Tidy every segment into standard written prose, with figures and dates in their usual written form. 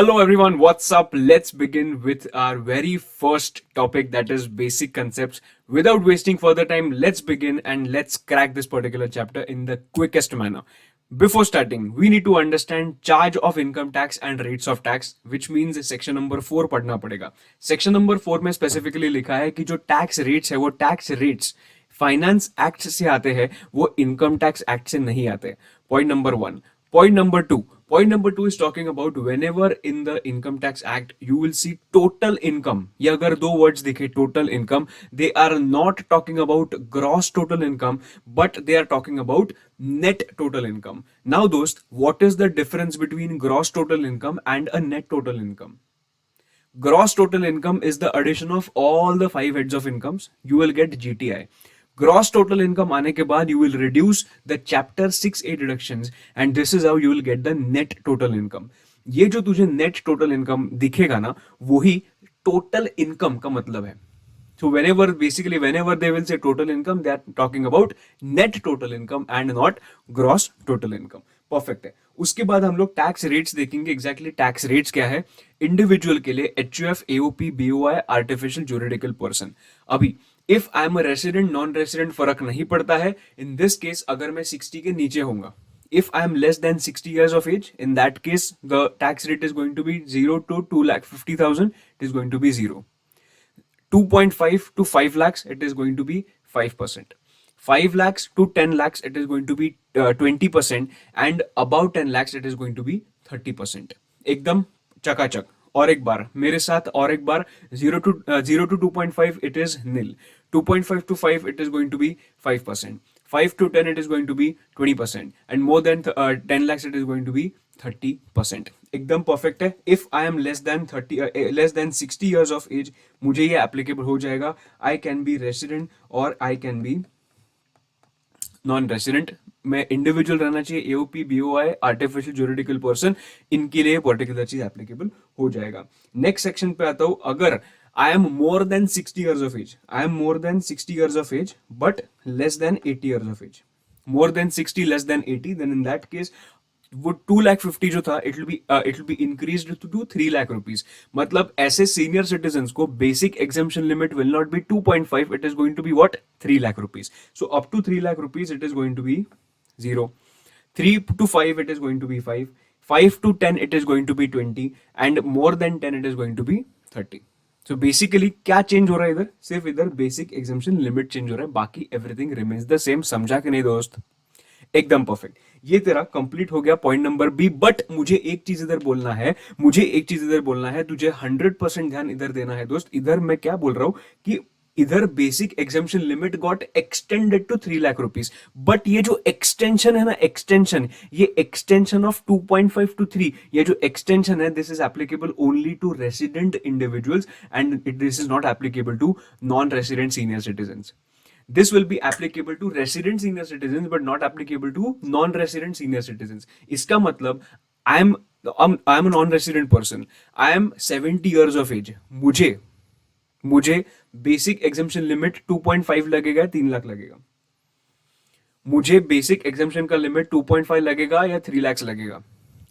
Hello everyone, what's up? Let's begin with our very first topic, that is basic concepts. Without wasting further time, let's begin and let's crack this particular chapter in the quickest manner. Before starting, we need to understand charge of income tax and rates of tax, which means section number 4 पढ़ना पड़ेगा. Section number 4 में specifically लिखा है कि जो tax rates है वो tax rates finance act से आते हैं, वो इनकम टैक्स एक्ट से नहीं आते. Point number 1. Point number two is talking about whenever in the income tax act you will see total income. ये अगर दो words दिखे total income, they are not talking about gross total income, but they are talking about net total income. Now दोस्त, what is the difference between gross total income and a net total income? Gross total income is the addition of all the 5 heads of incomes. You will get GTI. Gross total income आने के बाद you will reduce the chapter 6A deductions and this is how you will get the net total income. ये जो तुझे net total income दिखेगा ना, वही total income का मतलब है. So whenever they will say total income, they are talking about net total income and not gross total income. Perfect है. उसके बाद हम लोग टैक्स रेट्स देखेंगे. एग्जैक्टली टैक्स रेट्स क्या है इंडिविजुअल के लिए, HUF, AOP, BOI, artificial juridical person. अभी if I am resident non resident फर्क नहीं पड़ता है. इन दिस केस अगर मैं 60 के नीचे होऊंगा, if I am less than 60 years of age, in that case the tax rate is going to be 0 to 2,50,000, it is going to be 0. 2.5 to 5 lakhs, it is going to be 5%. 5 lakhs to 10 lakhs, it is going to be 20%, and above 10 lakhs, it is going to be 30%. एकदम चकाचक. और एक बार मेरे साथ, और एक बार 0 to 2.5 it is nil. 2.5 to 5 it is going to be 5%. 5 to 10 it is going to be 20%, and more than 10 lakhs it is going to be 30%. एकदम perfect है. If I M less than 60 years of age, मुझे ये applicable हो जाएगा. I can be resident और I can be non resident. मैं individual रहना चाहिए. AOP, BOI, artificial juridical person, इनके लिए पर्टिकुलर चीज एप्लीकेबल हो जाएगा. नेक्स्ट सेक्शन पे आता हूं. अगर I am more than 60 years of age, I am more than 60 years of age but less than 80 years of age. More than 60, less than 80, then in that case वो 2,50,000 जो था, it will be increased to 3,00,000 rupees. मतलब ऐसे senior citizens को basic exemption limit will not be 2.5, it is going to be what, 3,00,000 rupees. So up to 3,00,000 rupees it is going to be 0. 3 to 5 it is going to be 5. 5 to 10 it is going to be 20, and more than 10 it is going to be 30. So basically क्या change हो रहा है इधर? सिर्फ इधर basic exemption limit change हो रहा है, बाकी एवरीथिंग रिमेन्स द सेम. समझा कि नहीं दोस्त? एकदम परफेक्ट. ये तेरा कंप्लीट हो गया पॉइंट नंबर बी. बट मुझे एक चीज इधर बोलना है, तुझे 100% ध्यान इधर देना है दोस्त. इधर मैं क्या बोल रहा हूं कि इधर basic exemption limit got extended to 3,00,000 rupees. But ये जो एक्सटेंशन है ना, ये एक्सटेंशन ऑफ 2.5 to 3, ये जो एक्सटेंशन है, this is applicable only to resident individuals and this is not applicable to non resident senior citizens. This will be applicable to resident senior citizens but not applicable to non-resident senior citizens. इसका मतलब I am a non-resident person. I am 70 years of age. मुझे basic exemption limit 2.5 लगेगा, 3,00,000 लगेगा. मुझे basic exemption का limit 2.5 लगेगा या 3,00,000 लगेगा.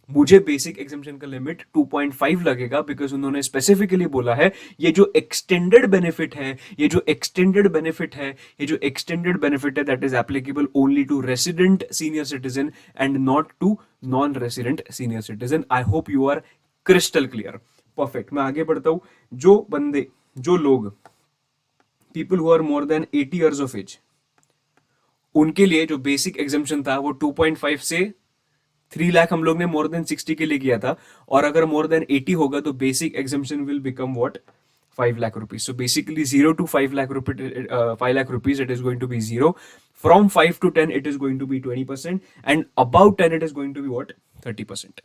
मुझे बेसिक एग्जेम्पशन का लिमिट 2.5 लगेगा, बिकॉज उन्होंने स्पेसिफिकली बोला है ये जो एक्सटेंडेड बेनिफिट है, that is applicable only to resident senior citizen and not to non resident senior citizen. I hope you are crystal clear. Perfect. मैं आगे बढ़ता हूं. जो लोग people who are more than 80 years of age, उनके लिए जो बेसिक एग्जेम्पशन था वो 2.5 से 3,00,000 हम लोग ने मोर देन 60 के लिए किया था. और अगर मोर देन 80 होगा तो basic exemption will become what, 5,00,000 rupees. So basically 0 to 5,00,000 rupees it is going to be 0. From 5 to 10 it is going to be 20%, and about 10 it is going to be what, 30%.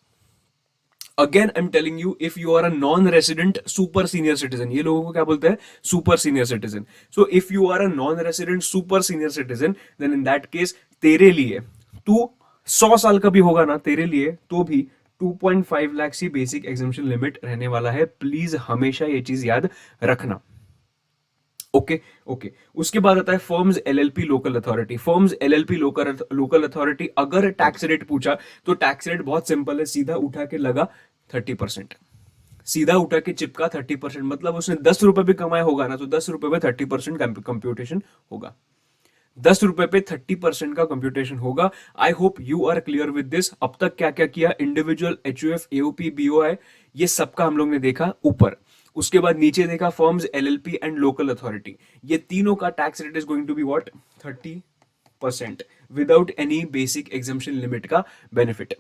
Again I am telling you, if you are a non resident super senior citizen, ये लोगों को क्या बोलते हैं, super senior citizen. So if you are a non resident super senior citizen, then in that case तेरे लिए, तू 100 साल का भी होगा ना, तेरे लिए तो भी 2.5 लाख ही बेसिक एग्जेम्पशन लिमिट रहने वाला है. प्लीज हमेशा ये चीज याद रखना. ओके. उसके बाद आता है firms LLP local authority. Local authority अगर टैक्स रेट पूछा तो टैक्स रेट बहुत सिंपल है, सीधा उठा के लगा 30%. सीधा उठा के चिपका 30%, मतलब उसने 10 रुपए भी कमाया होगा ना, तो 10 रुपए पे 30% कंप्यूटेशन होगा। 10 रुपए पे 30% का कंप्यूटेशन होगा। I hope you are clear with this. अब तक क्या क्या किया, इंडिविजुअल, एचयूएफ, एओपी, बीओआई, ये सबका हम लोग ने देखा ऊपर। उसके बाद नीचे देखा firms, LLP and local authority, ये तीनों का tax rate is going to be what, 30% without any basic exemption limit का बेनिफिट।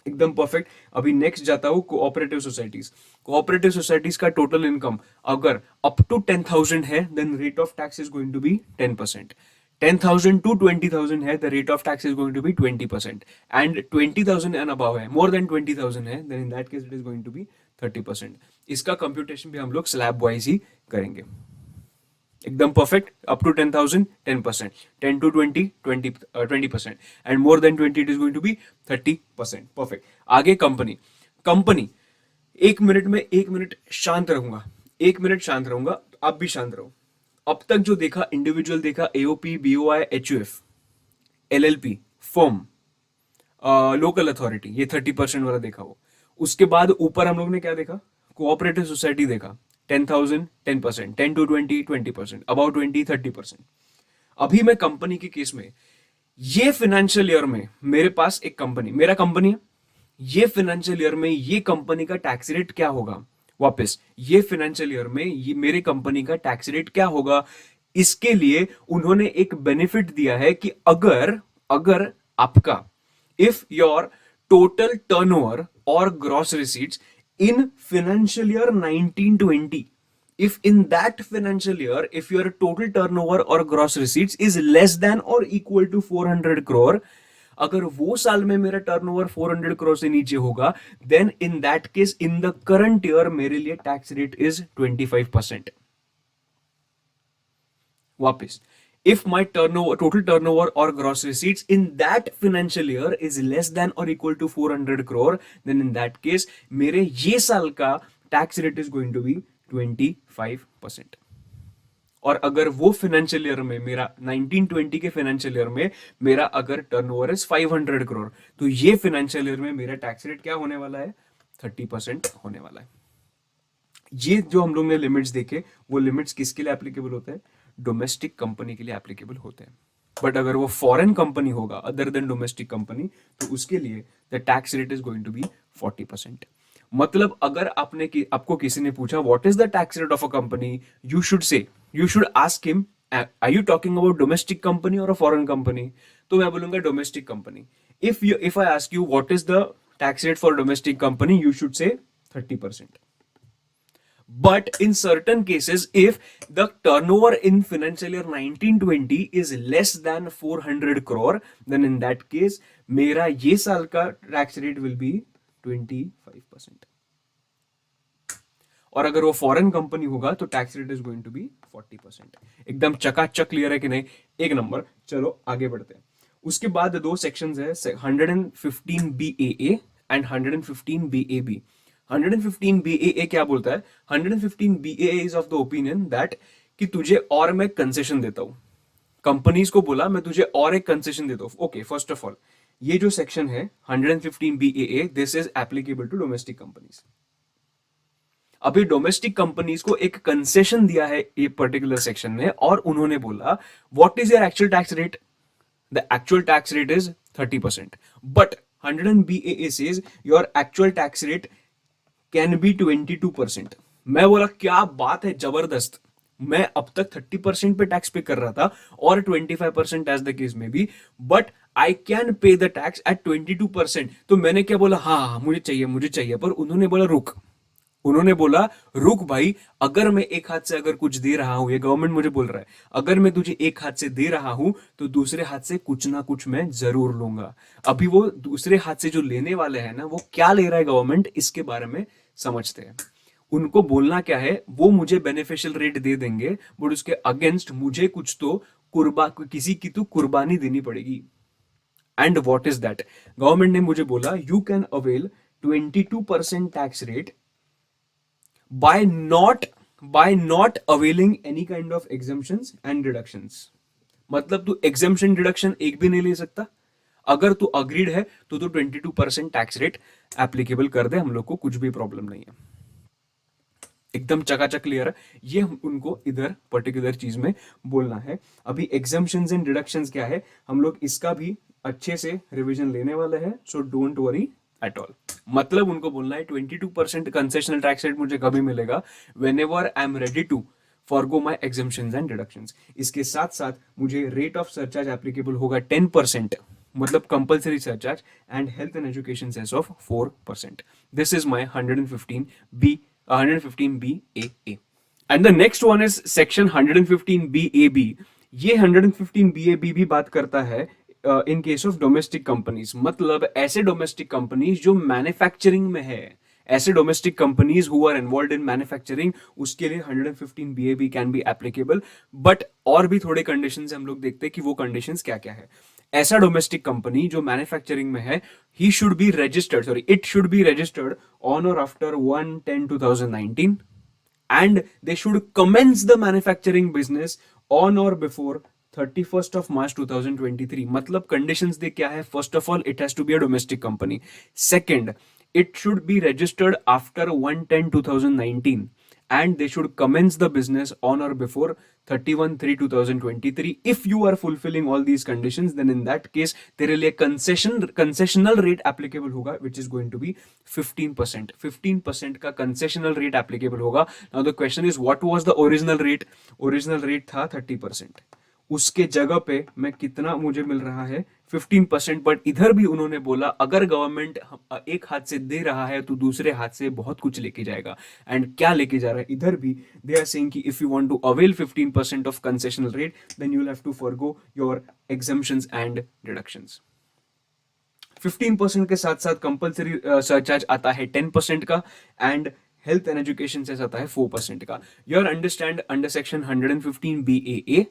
एकदम परफेक्ट। अभी नेक्स्ट जाता हूं कोऑपरेटिव सोसाइटीज। कोऑपरेटिव सोसाइटीज का टोटल इनकम अगर अप टू 10,000 है, then rate of tax is going to be 10%। 10,000 to 20,000 है, the rate of tax is going to be 20%। And 20,000 and above है, more than 20,000 है, then in that case it is going to be 30%। इसका computation भी हम लोग slab wise ही करेंगे। एकदम perfect. Up to 10,000 10%, 10 to 20 20%, and more than 20 it is going to be 30%। Perfect. आगे कंपनी। कंपनी, एक मिनट शांत रहूंगा, एक मिनट शांत रहूंगा, आप भी शांत रहो। अब तक जो देखा, इंडिविजुअल देखा, AOP, BOI, HUF, LLP, firm, local authority, ये 30% वाला देखा वो। उसके बाद ऊपर हम लोग ने क्या देखा, कोऑपरेटिव सोसाइटी देखा, 10,000 10%, 10 to 20 20%, अबाउट 20 30%। अभी मैं कंपनी के केस में, ये फाइनेंशियल ईयर में मेरे पास एक कंपनी, मेरा कंपनी है, ये फाइनेंशियल ईयर में ये कंपनी का टैक्स रेट क्या होगा, वापस ये फाइनेंशियल ईयर में ये मेरे कंपनी का टैक्स रेट क्या होगा, इसके लिए उन्होंने एक बेनिफिट दिया है कि अगर अगर आपका, if your total turnover or gross receipts in financial year 1920, if in that financial year, if your total turnover or gross receipts is less than or equal to 400 crore, अगर वो साल में मेरा टर्नओवर 400 करोड़ से नीचे होगा, then in that case in the current year मेरे लिए टैक्स रेट इज 25%। वापस, if my turnover, total turnover or gross receipts in that financial year is less than or equal to 400 crore, then in that case मेरे ये साल का tax rate is going to be 25%। और अगर वो financial year में मेरा 1920 के फाइनेंशियल ईयर में मेरा अगर टर्नओवर इज 500 करोड़, तो ये फाइनेंशियल ईयर में मेरा टैक्स रेट क्या होने वाला है, 30% होने वाला है। ये जो हम लोग ने लिमिट्स देखे, वो लिमिट्स किसके लिए एप्लीकेबल होते हैं, डोमेस्टिक कंपनी के लिए एप्लीकेबल होते हैं। बट अगर वो फॉरेन कंपनी होगा अदर देन डोमेस्टिक कंपनी, तो उसके लिए the tax rate is going to be 40%। मतलब अगर आपको किसी ने पूछा what is the tax rate of a company, you should ask him are you talking about domestic company और अ फॉरेन कंपनी, तो मैं बोलूंगा domestic company. If I ask you what is the tax rate for domestic company, you should से 30%. But in certain cases, if the turnover in financial year 1920 is less than 400 crore, then in that case, मेरा ये साल का tax rate will be 25%. और अगर वो foreign company होगा तो tax rate is going to be 40%. एकदम चकाचक क्लियर है कि नहीं, एक नंबर। चलो आगे बढ़ते हैं। उसके बाद दो सेक्शंस है, 115 BAA एंड 115 BAB। 115 BAA क्या बोलता है, 115 BAA is of the opinion that कि तुझे और मैं कंसेशन देता हूं, कंपनीज को बोला मैं तुझे और एक कंसेशन देता हूं। ओके, फर्स्ट ऑफ ऑल ये जो सेक्शन है 115 BAA, this is applicable to domestic companies. अभी डोमेस्टिक कंपनीज को एक कंसेशन दिया है ये पर्टिकुलर सेक्शन ने, और उन्होंने बोला what is your actual tax rate, the actual tax rate is 30%, but 100 BAA says your actual tax rate can be 22%। मैं बोला क्या बात है, जबरदस्त। मैं अब तक 30% पे टैक्स पे कर रहा था और 25% एज द केस में भी, but I can pay the tax at 22%। तो मैंने क्या बोला, हाँ मुझे चाहिए। पर उन्होंने बोला रुक भाई, अगर मैं एक हाथ से अगर कुछ दे रहा हूं, ये गवर्नमेंट मुझे बोल रहा है, अगर मैं तुझे एक हाथ से दे रहा हूं तो दूसरे हाथ से कुछ ना कुछ मैं जरूर लूंगा। अभी वो दूसरे हाथ से जो लेने वाले हैं ना, वो क्या ले रहा है गवर्नमेंट, इसके बारे में समझते हैं। उनको बोलना क्या है, वो मुझे बेनिफिशियल रेट दे देंगे, बट उसके अगेंस्ट मुझे कुछ तो किसी की तो कुर्बानी देनी पड़ेगी। And what is that, government ने मुझे बोला you can avail 22% tax rate by not availing any kind of exemptions and deductions। मतलब तू exemption deduction एक भी नहीं ले सकता। अगर तू अग्रीड है तो तू 22% टैक्स रेट एप्लीकेबल कर दे, हम लोग को कुछ भी प्रॉब्लम नहीं है। एकदम चकाचक क्लियर है, ये उनको इधर पर्टिकुलर चीज में बोलना है। अभी एग्जम्पशंस एंड डिडक्शंस क्या है, हम लोग इसका भी अच्छे से रिवीजन लेने वाले हैं, so don't worry at all. मतलब उनको बोलना है 22% कंसेशनल टैक्स रेट मुझे कभी मिलेगा, whenever I am ready to forgo my exemptions and deductions. इसके साथ साथ मुझे रेट ऑफ सरचार्ज एप्लीकेबल होगा 10%, मतलब compulsory surcharge, and health and education cess of 4%। This is my 115B 115BAA। And the next one is section 115BAB। ये 115BAB भी बात करता है in case of domestic companies, मतलब ऐसे डोमेस्टिक कंपनीज जो मैन्युफैक्चरिंग में है, ऐसे domestic companies who are involved in manufacturing, उसके लिए 115BAB can be applicable. But और भी थोड़े कंडीशन हम लोग देखते हैं कि वो कंडीशंस क्या क्या है। ऐसा डोमेस्टिक कंपनी जो मैन्युफैक्चरिंग में है, he should be registered, sorry it should be registered on और after 1/10/2019, and they should commence the manufacturing business on or before 31st of March 2023। मतलब conditions दे क्या है, first of all it has to be a domestic company, second it should be registered after 1/10/2019, and they should commence the business on or before 31/3/2023। if you are fulfilling all these conditions, then in that case तेरे लिए concessional rate applicable होगा, which is going to be 15%। 15% का concessional rate applicable होगा। now the question is what was the original rate? original rate था 30%, उसके जगह पे मैं कितना मुझे मिल रहा है, 15%। बट इधर भी उन्होंने बोला अगर गवर्नमेंट एक हाथ से दे रहा है तो दूसरे हाथ से बहुत कुछ लेके जाएगा। एंड क्या लेके जा रहा है, इधर भी दे आर सेइंग कि if you want to avail 15% of concessional rate, then you will have to forgo your exemptions and deductions. 15% के साथ साथ कंपल्सरी सरचार्ज आता है 10% का, एंड हेल्थ एंड एजुकेशन से आता है 4% का। Your understand under section 115BAA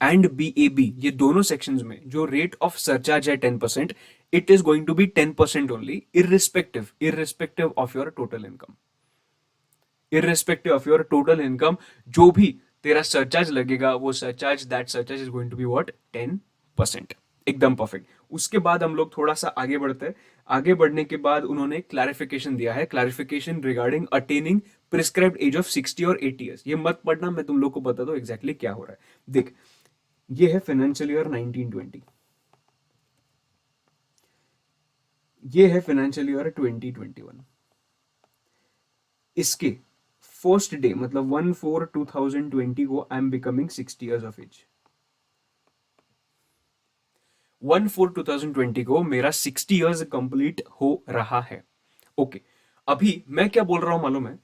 and BAB, ये दोनों सेक्शंस में जो रेट ऑफ सरचार्ज है 10%, it is going to be 10% only, irrespective of your total income. Irrespective of your total income जो भी तेरा सरचार्ज लगेगा, वो that surcharge is going to be what, 10%। एकदम परफेक्ट। उसके बाद हम लोग थोड़ा सा आगे बढ़ते हैं। आगे बढ़ने के बाद उन्होंने क्लैरिफिकेशन दिया है, clarification regarding attaining prescribed age of 60 और 80 ईयर्स। ये मत पढ़ना, मैं तुम लोग को बता दूं एग्जैक्टली क्या हो रहा है। देख, ये है फाइनेंशियल ईयर 1920, ये है फाइनेंशियल ईयर 2021। इसके फर्स्ट डे मतलब 1/4/2020 को I am becoming 60 years of age. 1/4/2020 को मेरा 60 ईयर्स कंप्लीट हो रहा है। ओके, अभी मैं क्या बोल रहा हूं मालूम है,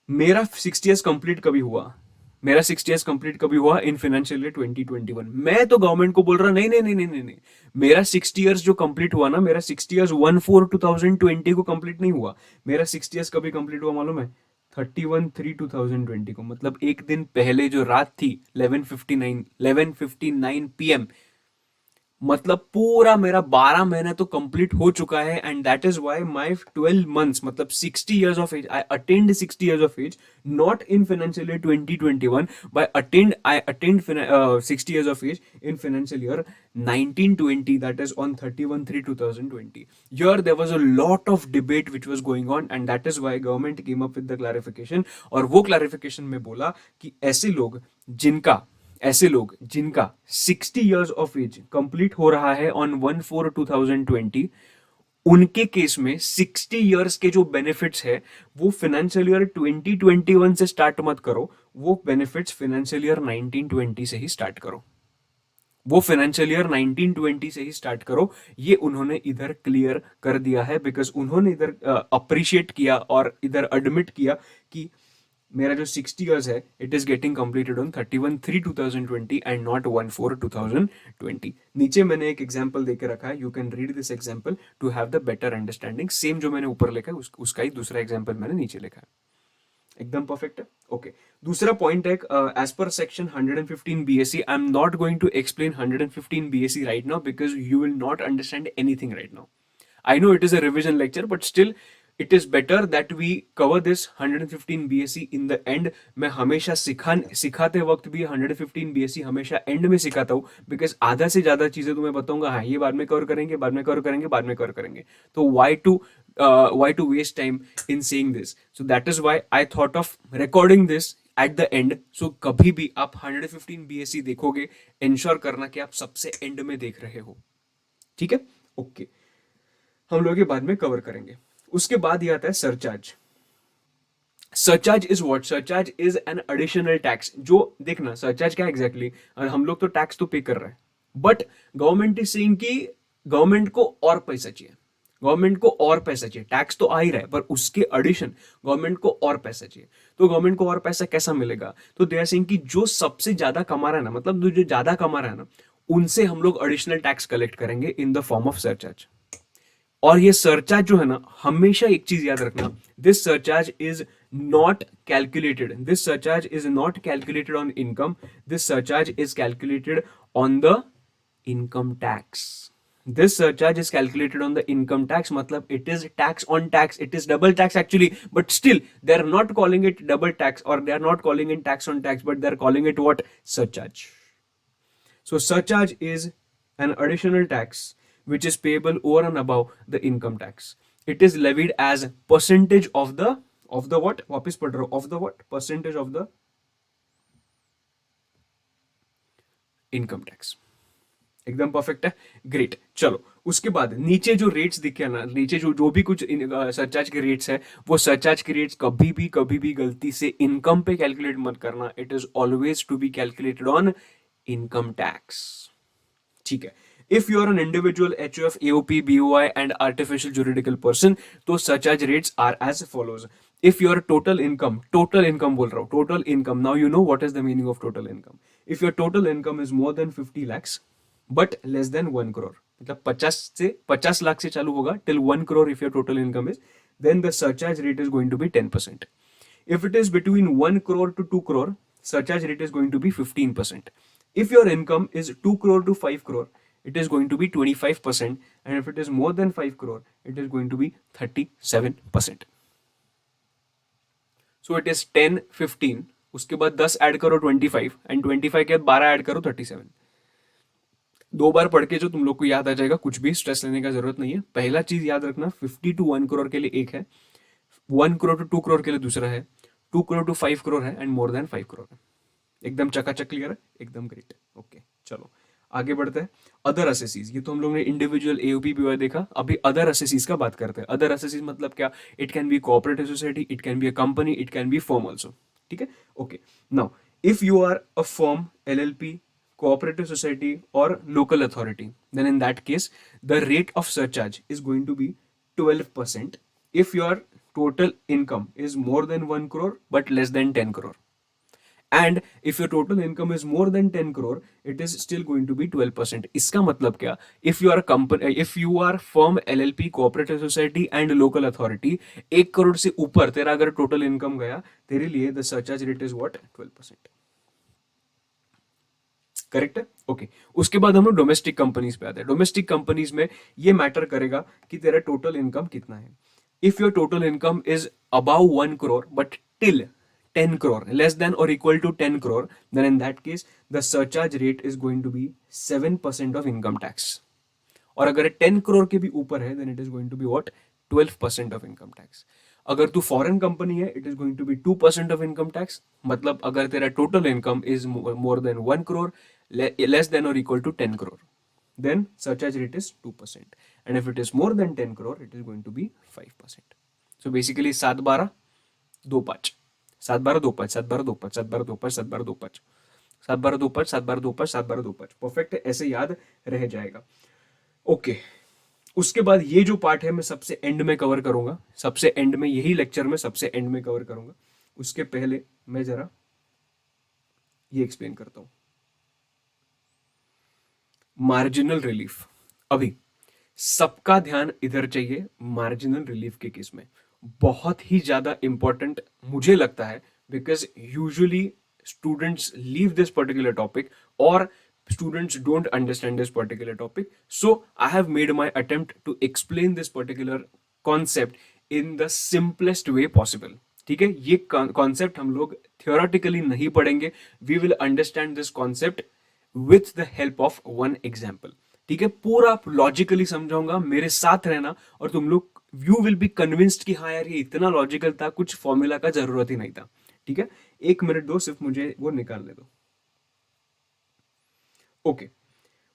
मेरा 60 ईयर्स कंप्लीट कभी हुआ, मेरा 60 ईयर्स कंप्लीट कभी हुआ इन फाइनेंशियल ईयर 2021। मैं तो गवर्नमेंट को बोल रहा नहीं नहीं नहीं नहीं नहीं नहीं, मेरा 60 ईयर्स जो कंप्लीट हुआ ना, मेरा 60 ईयर्स 1/4/2020 को कंप्लीट नहीं हुआ। मेरा 60 ईयर्स कभी कंप्लीट हुआ मालूम है, 31/3/2020 को, मतलब एक दिन पहले जो रात थी 11:59 PM, मतलब पूरा मेरा 12 महीना तो कंप्लीट हो चुका है। And that is why my 12 months मतलब 60 years of age, I attend 60 years of age, not in financial year 2021, but I attend 60 years of age in financial year 1920, that is on 31/3/2020। Here there was a lot of debate which was going on, and that is why government came up with the clarification। और वो clarification में बोला कि ऐसे लोग जिनका 60 years of as complete हो रहा है ऑन 1/4/2020, उनके केस में 60 इयर्स के जो बेनिफिट्स है वो फाइनेंशियल ईयर 2021 से स्टार्ट मत करो, वो बेनिफिट्स फाइनेंशियल ईयर 1920 से ही स्टार्ट करो, वो फाइनेंशियल ईयर 1920 से ही स्टार्ट करो। ये उन्होंने इधर क्लियर कर दिया है, बिकॉज उन्होंने इधर अप्रिशिएट किया और इधर एडमिट किया कि मेरा जो 60 इयर्स है it is getting completed on 31/3/2020 and not 1/4/2020। नीचे मैंने एक एग्जांपल देके रखा है, you can read this example to have the better understanding. Same जो मैंने ऊपर लिखा है उसका ही दूसरा एग्जांपल मैंने नीचे लिखा है। एकदम परफेक्ट है। ओके, दूसरा पॉइंट है, as per section 115 BAC, I am not going to explain 115 BAC right now because you will not understand anything right now. I know it is a revision lecture, but still it is better that we cover this 115 BSC in the end. मैं हमेशा सिखाते वक्त भी 115 BSc हमेशा and में सिखाता हूँ, because आधा से ज्यादा चीजें तुम्हें बताऊंगा, हाँ ये बाद में कवर करेंगे, बाद में कवर करेंगे, बाद में कवर करेंगे. तो why to waste time in saying this? So that is why I thought of recording this at the end. So कभी भी आप 115 बीएससी देखोगे, इंश्योर करना कि आप सबसे एंड में देख रहे हो. ठीक है, ओके. हम लोग ये बाद में कवर करेंगे. उसके बाद ये आता है surcharge. Surcharge is what? Surcharge is an additional tax. जो देखना सरचार्ज क्या एग्जैक्टली, हम लोग तो टैक्स तो पे कर रहे हैं, बट गवर्नमेंट इज सेइंग कि गवर्नमेंट को और पैसा चाहिए, गवर्नमेंट को और पैसा चाहिए. टैक्स तो आ ही रहा है, पर उसके एडिशन गवर्नमेंट को और पैसा चाहिए. तो गवर्नमेंट को और पैसा कैसा मिलेगा? तो दे आर सेइंग कि जो सबसे ज्यादा कमा रहा है ना, मतलब जो ज्यादा कमा रहा है ना, उनसे हम लोग एडिशनल टैक्स कलेक्ट करेंगे in the form of surcharge. और ये सरचार्ज जो है ना, हमेशा एक चीज याद रखना, this surcharge is not calculated, this surcharge is not calculated on income, this surcharge is calculated on the income tax. This surcharge is calculated on the income tax. matlab it is tax on tax, it is double tax actually, but still they are not calling it double tax, or they are not calling it tax on tax, but they are calling it what? Surcharge. So surcharge is an additional tax which is payable over and above the income tax. It is levied as percentage of the what? वापस पढ़ रहा हूं, of the what? Percentage of the income tax. एकदम perfect है, great. चलो उसके बाद नीचे जो रेट्स दिखे ना, नीचे जो भी कुछ सरचार्ज के रेट्स है, वो सरचार्ज के रेट्स कभी भी गलती से इनकम पे कैलकुलेट मत करना. It is always to be calculated on income tax. ठीक है. If you are an individual HUF, AOP, BOI and artificial juridical person, तो surcharge rates are as follows. if your total income बोल रहा हूं, total income, now you know what is the meaning of total income. if your total income is more than 50 lakhs but less than 1 crore, मतलब 50 लाख से चालू होगा till 1 crore if your total income is, then the surcharge rate is going to be 10%. if it is between 1 crore to 2 crore, surcharge rate is going to be 15%. if your income is 2 crore to 5 crore, it is going to be 25%, and if it is more than 5 crore, it is going to be 37%. So it is 10, 15, उसके बाद 10 add करो 25, and 25 के बाद 12 add करो 37. दो बार पढ़ के जो तुम लोग को याद आ जाएगा, कुछ भी स्ट्रेस लेने का जरूरत नहीं है. पहला चीज याद रखना, 50 टू 1 करोड़ के लिए एक है, 1 करोड़ टू 2 करोड़ के लिए दूसरा है, 2 करोड़ टू 5 करोड़ है, एंड मोर देन 5 करोड़ है. एकदम चकाचक क्लियर है, एकदम ग्रेट. ओके चलो आगे बढ़ते हैं. अदर असेसीज, ये तो हम लोग ने इंडिविजुअल AOP BOI देखा. अभी अदर असेसीज का बात करते हैं. अदर असेसीज मतलब क्या? It can be cooperative society, it can be a company, it can be firm also. ठीक है, okay. Now if you are a firm, LLP, cooperative society or local authority, then in that case the rate of surcharge is going to be 12% if your total income is more than 1 crore but less than 10 crore. And if your total income is more than 10 crore, it is still going to be 12%. इसका मतलब क्या? If you are a company, if you are firm, LLP, cooperative society and local authority, 1 crore से ऊपर तेरा अगर total income गया, तेरे लिए the surcharge rate is what? 12%. Correct है, ओके. उसके बाद हम लोग डोमेस्टिक कंपनीज पे आते हैं. डोमेस्टिक कंपनीज में ये मैटर करेगा कि तेरा टोटल इनकम कितना है. If your total income is above 1 crore but till 10 crore, less than or equal to 10 crore, then in that case the surcharge rate is going to be 7% of income tax. और अगर 10 करोड़ के भी ऊपर है, then it is going to be what? 12% of income tax. अगर तू foreign company है, it is going to be 2% of income tax. मतलब अगर तेरा total income is more than 1 crore, less than or equal to 10 crore, then surcharge rate is 2%, and if it is more than 10 crore, it is going to be 5%. So basically 7 12 2 5, 7 12 2 5, 7 12 2 5, 7 12 2 5, 7 12 2 5, 7 12 2 5, 7 12 2 5, 7 12 2 5. Perfect है, ऐसे याद रह जाएगा. Okay. उसके बाद ये जो part है मैं सबसे एंड में कवर करूंगा, सबसे एंड में, यही लेक्चर में सबसे एंड में कवर करूंगा. उसके पहले मैं जरा ये एक्सप्लेन करता हूं. Marginal relief. अभी सबका ध्यान इधर चाहिए. मार्जिनल रिलीफ के केस में बहुत ही ज्यादा इंपॉर्टेंट मुझे लगता है, because usually students leave this particular topic और students don't understand this particular topic. So I have made my attempt to explain this particular concept in the simplest way possible. ठीक है, ये कॉन्सेप्ट हम लोग theoretically नहीं पढ़ेंगे, we will understand this concept with the help of one example. ठीक है, पूरा लॉजिकली समझाऊंगा, मेरे साथ रहना और तुम लोग यू विल बी कन्विंस्ड कि हाँ यार ये इतना लॉजिकल था, कुछ फॉर्मूला का जरूरत ही नहीं था। ठीक है, 1 मिनट दो, सिर्फ मुझे वो निकालने दो। ओके,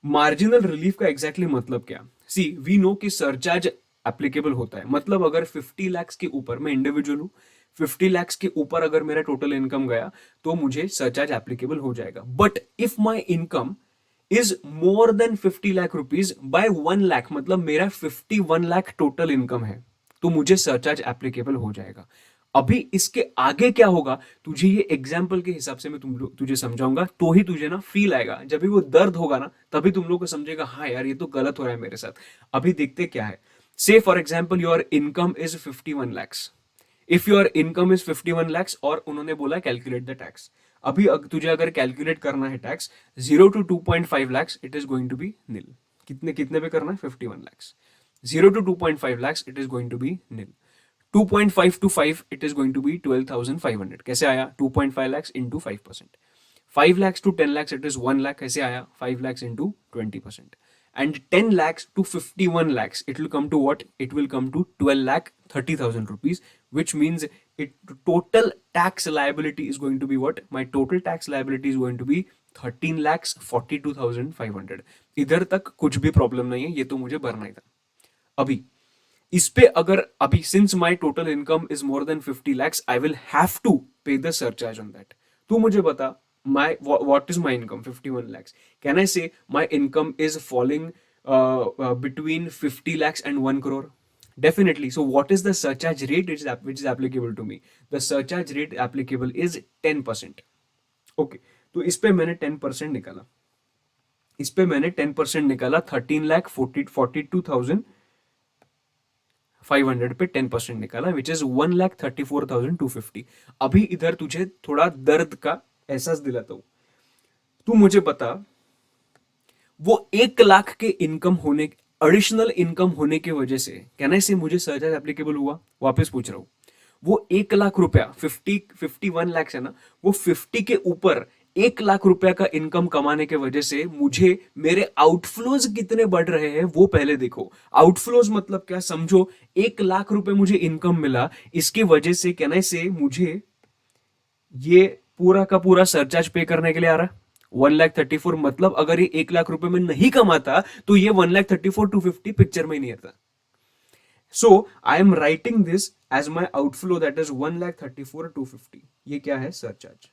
मार्जिनल रिलीफ का एग्जैक्टली मतलब क्या? सी वी नो कि सरचार्ज एप्लीकेबल होता है, मतलब अगर 50 lakhs के ऊपर, मैं इंडिविजुअल हूं, 50 lakhs के ऊपर अगर मेरा टोटल इनकम गया तो मुझे सरचार्ज एप्लीकेबल हो जाएगा। But if my income is more than 50 lakh rupees by 1 lakh, मतलब मेरा 51 लाख टोटल इनकम है, तो मुझे सरचार्ज एप्लीकेबल हो जाएगा। अभी इसके आगे क्या होगा, तुझे ये एग्जाम्पल के हिसाब से मैं तुझे समझाऊंगा, तो ही तुझे ना फील आएगा, जब भी वो दर्द होगा ना तभी तुम लोग को समझेगा हाँ यार ये तो गलत हो रहा है मेरे साथ। अभी देखते क्या है। से for example your income is 51 lakhs, if your income is 51 lakhs और उन्होंने बोला कैलकुलेट द टैक्स। अभी तुझे अगर कैलकुलेट करना है tax 0 to 2.5 lakhs, it is going to be nil. कितने कितने पे करना है? 51 lakhs। 0 to 2.5 lakhs, it is going to be nil. 2.5 to 5, it is going to be 12,500। कैसे आया? 2.5 lakhs into 5%। 5 lakhs to 10 lakhs, it is 1 lakh। कैसे आया? 5 lakhs into 20%। And 10 lakhs to 51 lakhs, it will come to what? It will come to 12 lakh 30,000 rupees, which means it total tax liability is going to be what? My total tax liability is going to be 13 lakhs 42,500। इधर तक कुछ भी problem नहीं है, ये तो मुझे भरना ही था। अभी इस पे अगर अभी since my total income is more than 50 lakhs, I will have to pay the surcharge on that. तू मुझे बता, my what is my income? 51 lakhs। Can I say my income is falling between 50 lakhs and 1 crore? Definitely. So what is the surcharge rate which is applicable to me? The surcharge rate applicable is 10%. Okay, तो इस पे मैंने 10% निकाला, इस पे मैंने 10% निकाला, 13,42,500 पे 10% निकाला, विच इज 1,34,250। अभी इधर तुझे थोड़ा दर्द का एहसास दिलाता हूं। तू मुझे बता, वो 1 लाख के इनकम होने, एडिशनल इनकम होने की वजह से कहना से मुझे सरचार्ज एप्लीकेबल हुआ? वापस पूछ रहा हूं, वो 1 लाख रुपया, 51 lakhs है ना, वो 50 के ऊपर 1 लाख रुपया का इनकम कमाने के वजह से मुझे मेरे आउटफ्लोज कितने बढ़ रहे हैं वो पहले देखो। आउटफ्लोज मतलब क्या समझो, 1 लाख रुपए मुझे इनकम मिला, इसकी वजह से कहना से मुझे ये पूरा का पूरा सरचार्ज पे करने के लिए आ रहा है 1,34,000। मतलब अगर ये 1 लाख रुपए में नहीं कमाता तो ये 1,34,250 पिक्चर में ही नहीं आता। So I am writing this as my outflow, that is 1,34,250। ये क्या है? सरचार्ज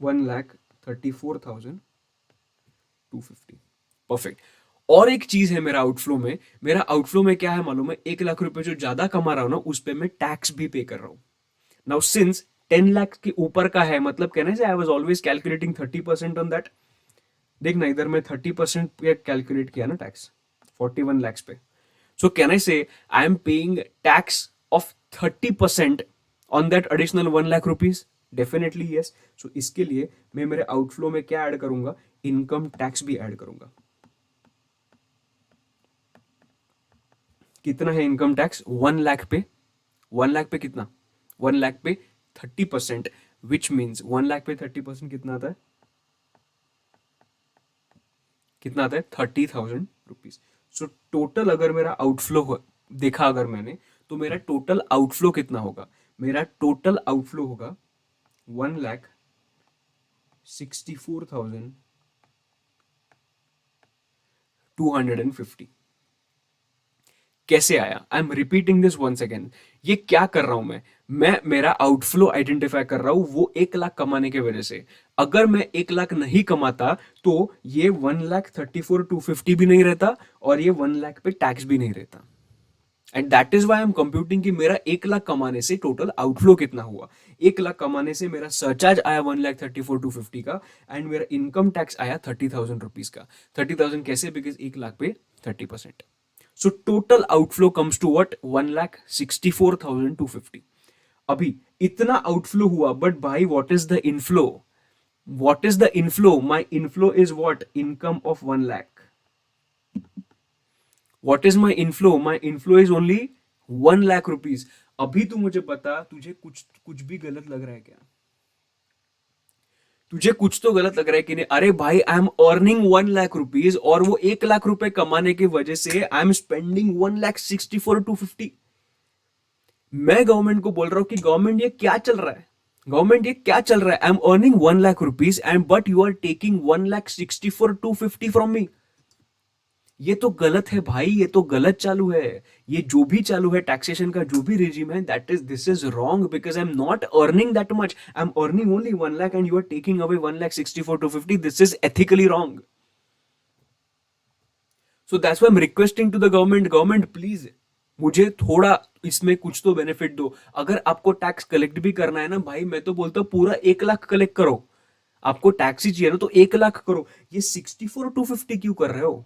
1,34,250। परफेक्ट। और एक चीज है मेरा आउटफ्लो में, मेरा आउटफ्लो में क्या है मालूम है? 1 लाख रुपए जो ज्यादा कमा रहा हूं ना, उस पर मैं टैक्स भी पे कर रहा हूं। नाउ सिंस 10 लाख के ऊपर का है, मतलब कहने से I was always calculating 30% on that. देखना इधर मैं 30% पे कैलकुलेट किया ना टैक्स 41 lakhs पे। So can I say I am paying tax of 30% on that additional 1 lakh rupees? Definitely yes. So इसके लिए मैं मेरे आउटफ्लो में क्या ऐड करूंगा? इनकम टैक्स भी ऐड करूंगा। कितना है इनकम टैक्स? 1 लाख पे, 1 लाख पे कितना? 1 लाख पे 30%, विच मीन्स 1 लाख पे 30% कितना आता है? कितना आता है? 30,000 रुपीज। सो टोटल अगर मेरा आउटफ्लो देखा अगर मैंने, तो मेरा टोटल आउटफ्लो कितना होगा? मेरा टोटल आउटफ्लो होगा 1,64,250। कैसे आया? I am repeating this once again. ये क्या कर रहा हूं मैं मेरा आउटफ्लो आइडेंटिफाई कर रहा हूं, वो 1 लाख कमाने की वजह से। अगर मैं 1 लाख नहीं कमाता तो ये 1,34,250 भी नहीं रहता और ये 1 लाख पे टैक्स भी नहीं रहता। And that is why am computing कि मेरा 1 लाख कमाने से टोटल आउटफ्लो कितना हुआ। 1 लाख कमाने से मेरा सरचार्ज आया 1,34,250 का, एंड मेरा इनकम टैक्स आया 30,000 रुपीज का। 30,000 कैसे? बिकॉज 1 लाख पे 30%। So total outflow comes to what? 1,64,250। अभी इतना आउटफ्लो हुआ, बट भाई what is the inflow? What is the inflow? My inflow is what? Income of 1 lakh। What is my inflow? My inflow is only 1 lakh rupees. अभी तू मुझे बता, तुझे कुछ कुछ भी गलत लग रहा है क्या? तुझे कुछ तो गलत लग रहा है कि नहीं? अरे भाई, आई एम अर्निंग 1 लाख रुपीज और वो 1 लाख रुपए कमाने की वजह से आई एम स्पेंडिंग 1,64,250। मैं गवर्नमेंट को बोल रहा हूं कि गवर्नमेंट ये क्या चल रहा है, गवर्नमेंट ये क्या चल रहा है? I am earning 1 lakh rupees and but you are taking 1,64,250 from me. ये तो गलत है भाई, ये तो गलत चालू है। ये जो भी चालू है टैक्सेशन का, जो भी रिजीम है, that is this is wrong because I am not earning that much. I am earning only 1 lakh and you are taking away 1,64,250। This is ethically wrong. So that's why I am requesting to the government, government please मुझे थोड़ा इसमें कुछ तो benefit दो। अगर आपको tax collect भी करना है ना भाई, मैं तो बोलता हूँ पूरा 1 लाख कलेक्ट करो। आपको टैक्स ही चाहिए ना तो 1 लाख करो। ये 64,250 क्यों कर रहे हो?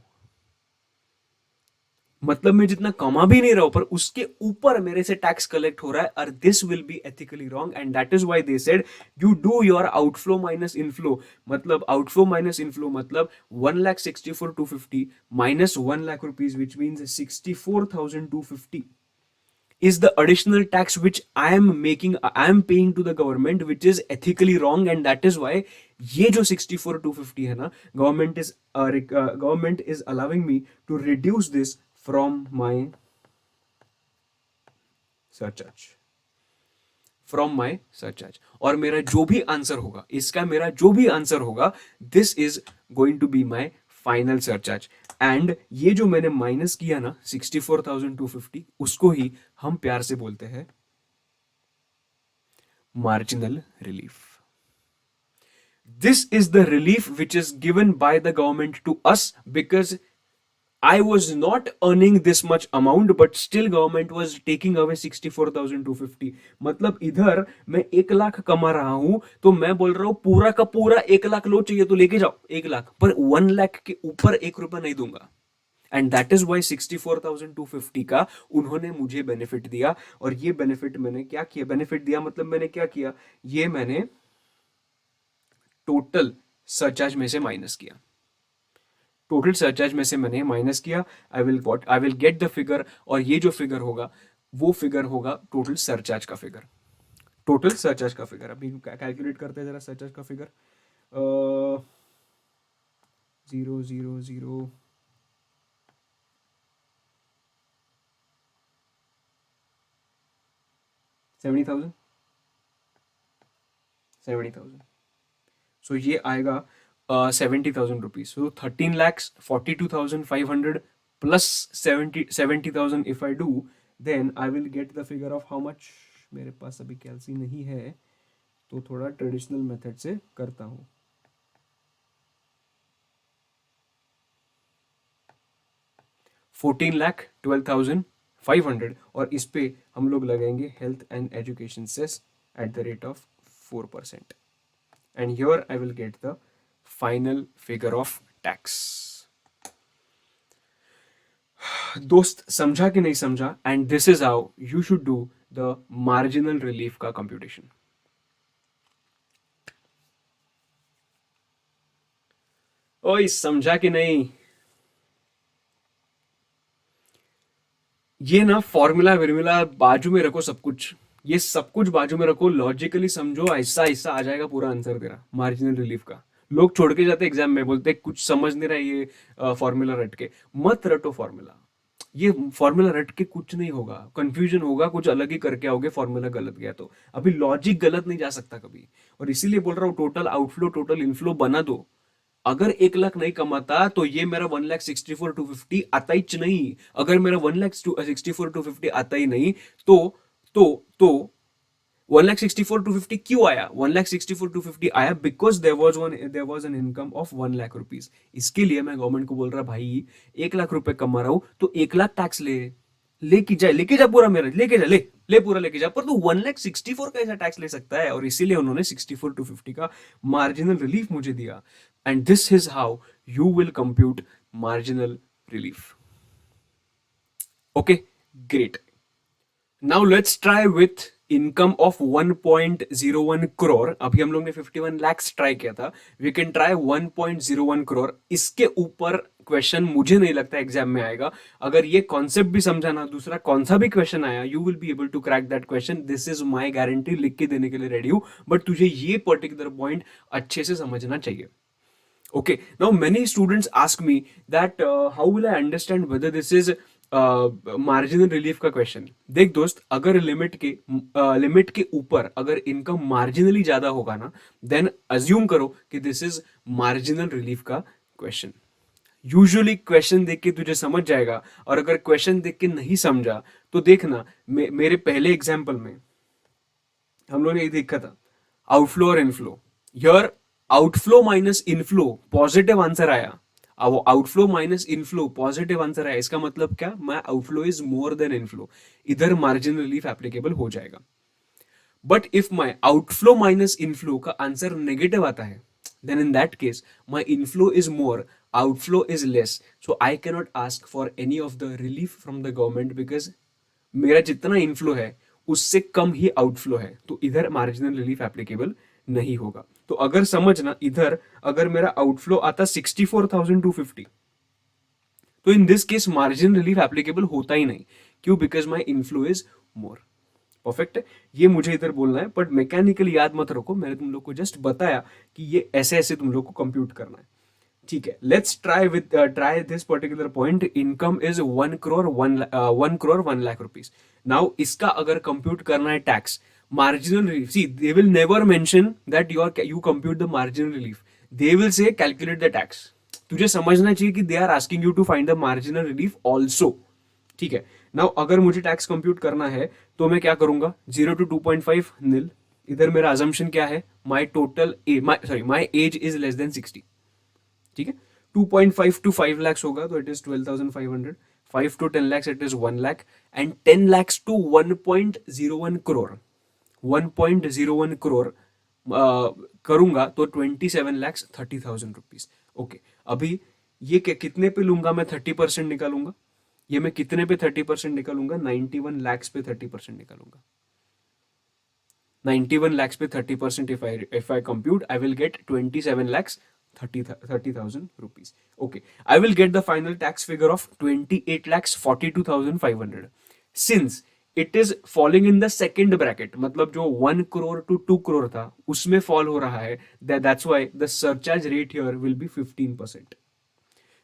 मतलब मैं जितना कमा भी नहीं रहा हूं पर उसके ऊपर मेरे से टैक्स कलेक्ट हो रहा है, और this will be ethically wrong and that is why they said you do your outflow minus inflow. मतलब आउटफ्लो माइनस इनफ्लो मतलब 1,64,250 minus 1 lakh rupees which means 64,250 is the additional tax which I am paying to the government, which is ethically wrong, and that is why ये जो 64,250 है ना, government is allowing me to reduce this from my surcharge, from my surcharge. और मेरा जो भी answer होगा इसका, मेरा जो भी आंसर होगा, this is going to be my final surcharge. And ये जो मैंने माइनस किया ना 64,250, उसको ही हम प्यार से बोलते हैं marginal relief. This is the relief which is given by the government to us because I was not earning this much amount, but still government was taking away 64,250। मतलब इधर मैं 1 लाख कमा रहा हूं तो मैं बोल रहा हूं पूरा का पूरा 1 लाख लो, चाहिए तो लेके जाओ 1 लाख, पर 1 लाख के ऊपर 1 रुपया नहीं दूंगा। एंड दैट इज वाई 64,250 का उन्होंने मुझे बेनिफिट दिया। और ये बेनिफिट मैंने क्या किया? बेनिफिट दिया मतलब मैंने क्या किया? ये मैंने टोटल सरचार्ज में से माइनस किया। टोटल सरचार्ज में से मैंने माइनस किया। आई विल गेट द फिगर, और ये जो फिगर होगा वो फिगर होगा टोटल सरचार्ज का फिगर। टोटल सरचार्ज का फिगर अभी कैलकुलेट करते हैं जरा। सरचार्ज का फिगर 0,0,0 70,000 70,000। सो ये आएगा 70,000 rupees. So 13,42,500 plus 70,000 if I do, then I will get the figure of how much. मेरे पास अभी कैलसी नहीं है तो थोड़ा ट्रेडिशनल मेथड से करता हूँ। 14,12,500 और इस पे हम लोग लगाएंगे health and education cess at the rate of 4%। and here I will get the final figure of tax। दोस्त समझा कि नहीं समझा? And this is how you should do the marginal relief का कंप्यूटेशन। ओए समझा कि नहीं? ये ना फॉर्मूला विर्मूला बाजू में रखो, सब कुछ ये सब कुछ बाजू में रखो, लॉजिकली समझो, ऐसा ऐसा आ जाएगा पूरा आंसर तेरा मार्जिनल रिलीफ का। लोग छोड़ के जाते एग्जाम में, बोलते कुछ समझ नहीं रहा ये फॉर्मूला रट के। मत रटो फॉर्मूला, ये फॉर्मूला रट के कुछ नहीं होगा, कंफ्यूजन होगा, कुछ अलग ही करके आओगे, फॉर्मूला गलत गया तो। अभी लॉजिक गलत नहीं जा सकता कभी, और इसीलिए बोल रहा हूँ टोटल आउटफ्लो टोटल इनफ्लो बना दो। अगर 1 लाख नहीं कमाता तो ये मेरा 1,64,250 आता ही नहीं। अगर मेरा 1,64,250 आता ही नहीं तो तो तो 1,64,250 क्यों आया? 1,64,250 आया because there was an income of 1 lakh rupees. इसके लिए मैं गवर्नमेंट को बोल रहा भाई 1 लाख रुपए कमा रहा हूं तो 1 लाख टैक्स ले, लेके जा पूरा मेरा, लेके जा, ले पूरा लेके जा। पर तू 1,64 का ऐसा टैक्स ले सकता है? और इसीलिए उन्होंने 64,250 का मार्जिनल रिलीफ मुझे दिया। And this is how you will compute marginal relief. Okay, great. Now let's try with income of 1.01 crore, अभी हम लोग ने 51 lakhs ट्राई किया था, वी कैन ट्राई 1.01 करोड़। इसके ऊपर क्वेश्चन मुझे नहीं लगता एग्जाम में आएगा। अगर ये कॉन्सेप्ट भी समझाना, दूसरा कौन सा भी क्वेश्चन आया, you will be able to crack that question, this is my guarantee, लिख के देने के लिए रेडी हूं, बट तुझे ये पर्टिकुलर पॉइंट अच्छे से समझना चाहिए। Okay, now many students ask me that how will I understand whether this is marginal relief का क्वेश्चन। देख दोस्त, अगर लिमिट के ऊपर अगर इनकम मार्जिनली ज्यादा होगा ना, देन अज्यूम करो कि दिस इज मार्जिनल रिलीफ का क्वेश्चन। यूजुअली क्वेश्चन देख के तुझे समझ जाएगा, और अगर क्वेश्चन देख के नहीं समझा तो देखना, मेरे पहले एग्जाम्पल में हम लोग ने ये देखा था, आउटफ्लो और inflow. Here outflow minus inflow positive answer आया, अब outflow minus inflow positive answer आया, इसका मतलब क्या, my outflow is more then inflow, इधर मार्जिनल रिलीफ एप्लीकेबल हो जाएगा। But if my outflow minus inflow का आंसर नेगेटिव आता है, then in that case my inflow is more, outflow is less, so I cannot ask for any of the relief from the government because मेरा जितना inflow है उससे कम ही outflow है, तो इधर मार्जिनल रिलीफ एप्लीकेबल नहीं होगा। तो अगर समझना, इधर अगर मेरा आउटफ्लो आता 64,250, तो in this case margin relief applicable होता ही नहीं। क्यों? Because my inflow is more. Perfect है, ये मुझे इधर बोलना है, बट मैकेनिकली याद मत रखो, मैंने तुम लोग को जस्ट बताया कि ये ऐसे ऐसे तुम लोग को कंप्यूट करना है। ठीक है, let's try this particular point. Income is 1 crore 1 lakh rupees. Now इसका अगर कंप्यूट करना है tax, marginal relief, see they will never mention that you compute the marginal relief, they will say calculate the tax। तुझे समझना चाहिए कि they are asking you to find the marginal relief also. ठीक है, now अगर मुझे tax compute करना है तो मैं क्या करूंगा, 0 to 2.5 नील। इधर मेरा अजम्पशन क्या है, my age is less then 60। ठीक है, 2.5 to 5 lakhs होगा तो it is 12,500, 5 to 10 lakhs it is 1 lakh, and 10 lakhs to 1.01 crore, 1.01 crore करूंगा तो 27,30,000 रुपीज। ओके, अभी ये कितने पे लूंगा मैं, 30% निकालूंगा। ये मैं कितने पे 30% निकालूंगा, 91 lakhs पे 30% निकालूंगा। 91 lakhs पे 30%, if I compute, I will get 27 lakhs 30,000 rupees. Okay, I will get the final tax figure of 28 lakhs 42,500. Since it is falling in the second bracket, मतलब जो 1 crore to 2 crore था उसमें fall हो रहा है, that's why the surcharge rate here will be 15%.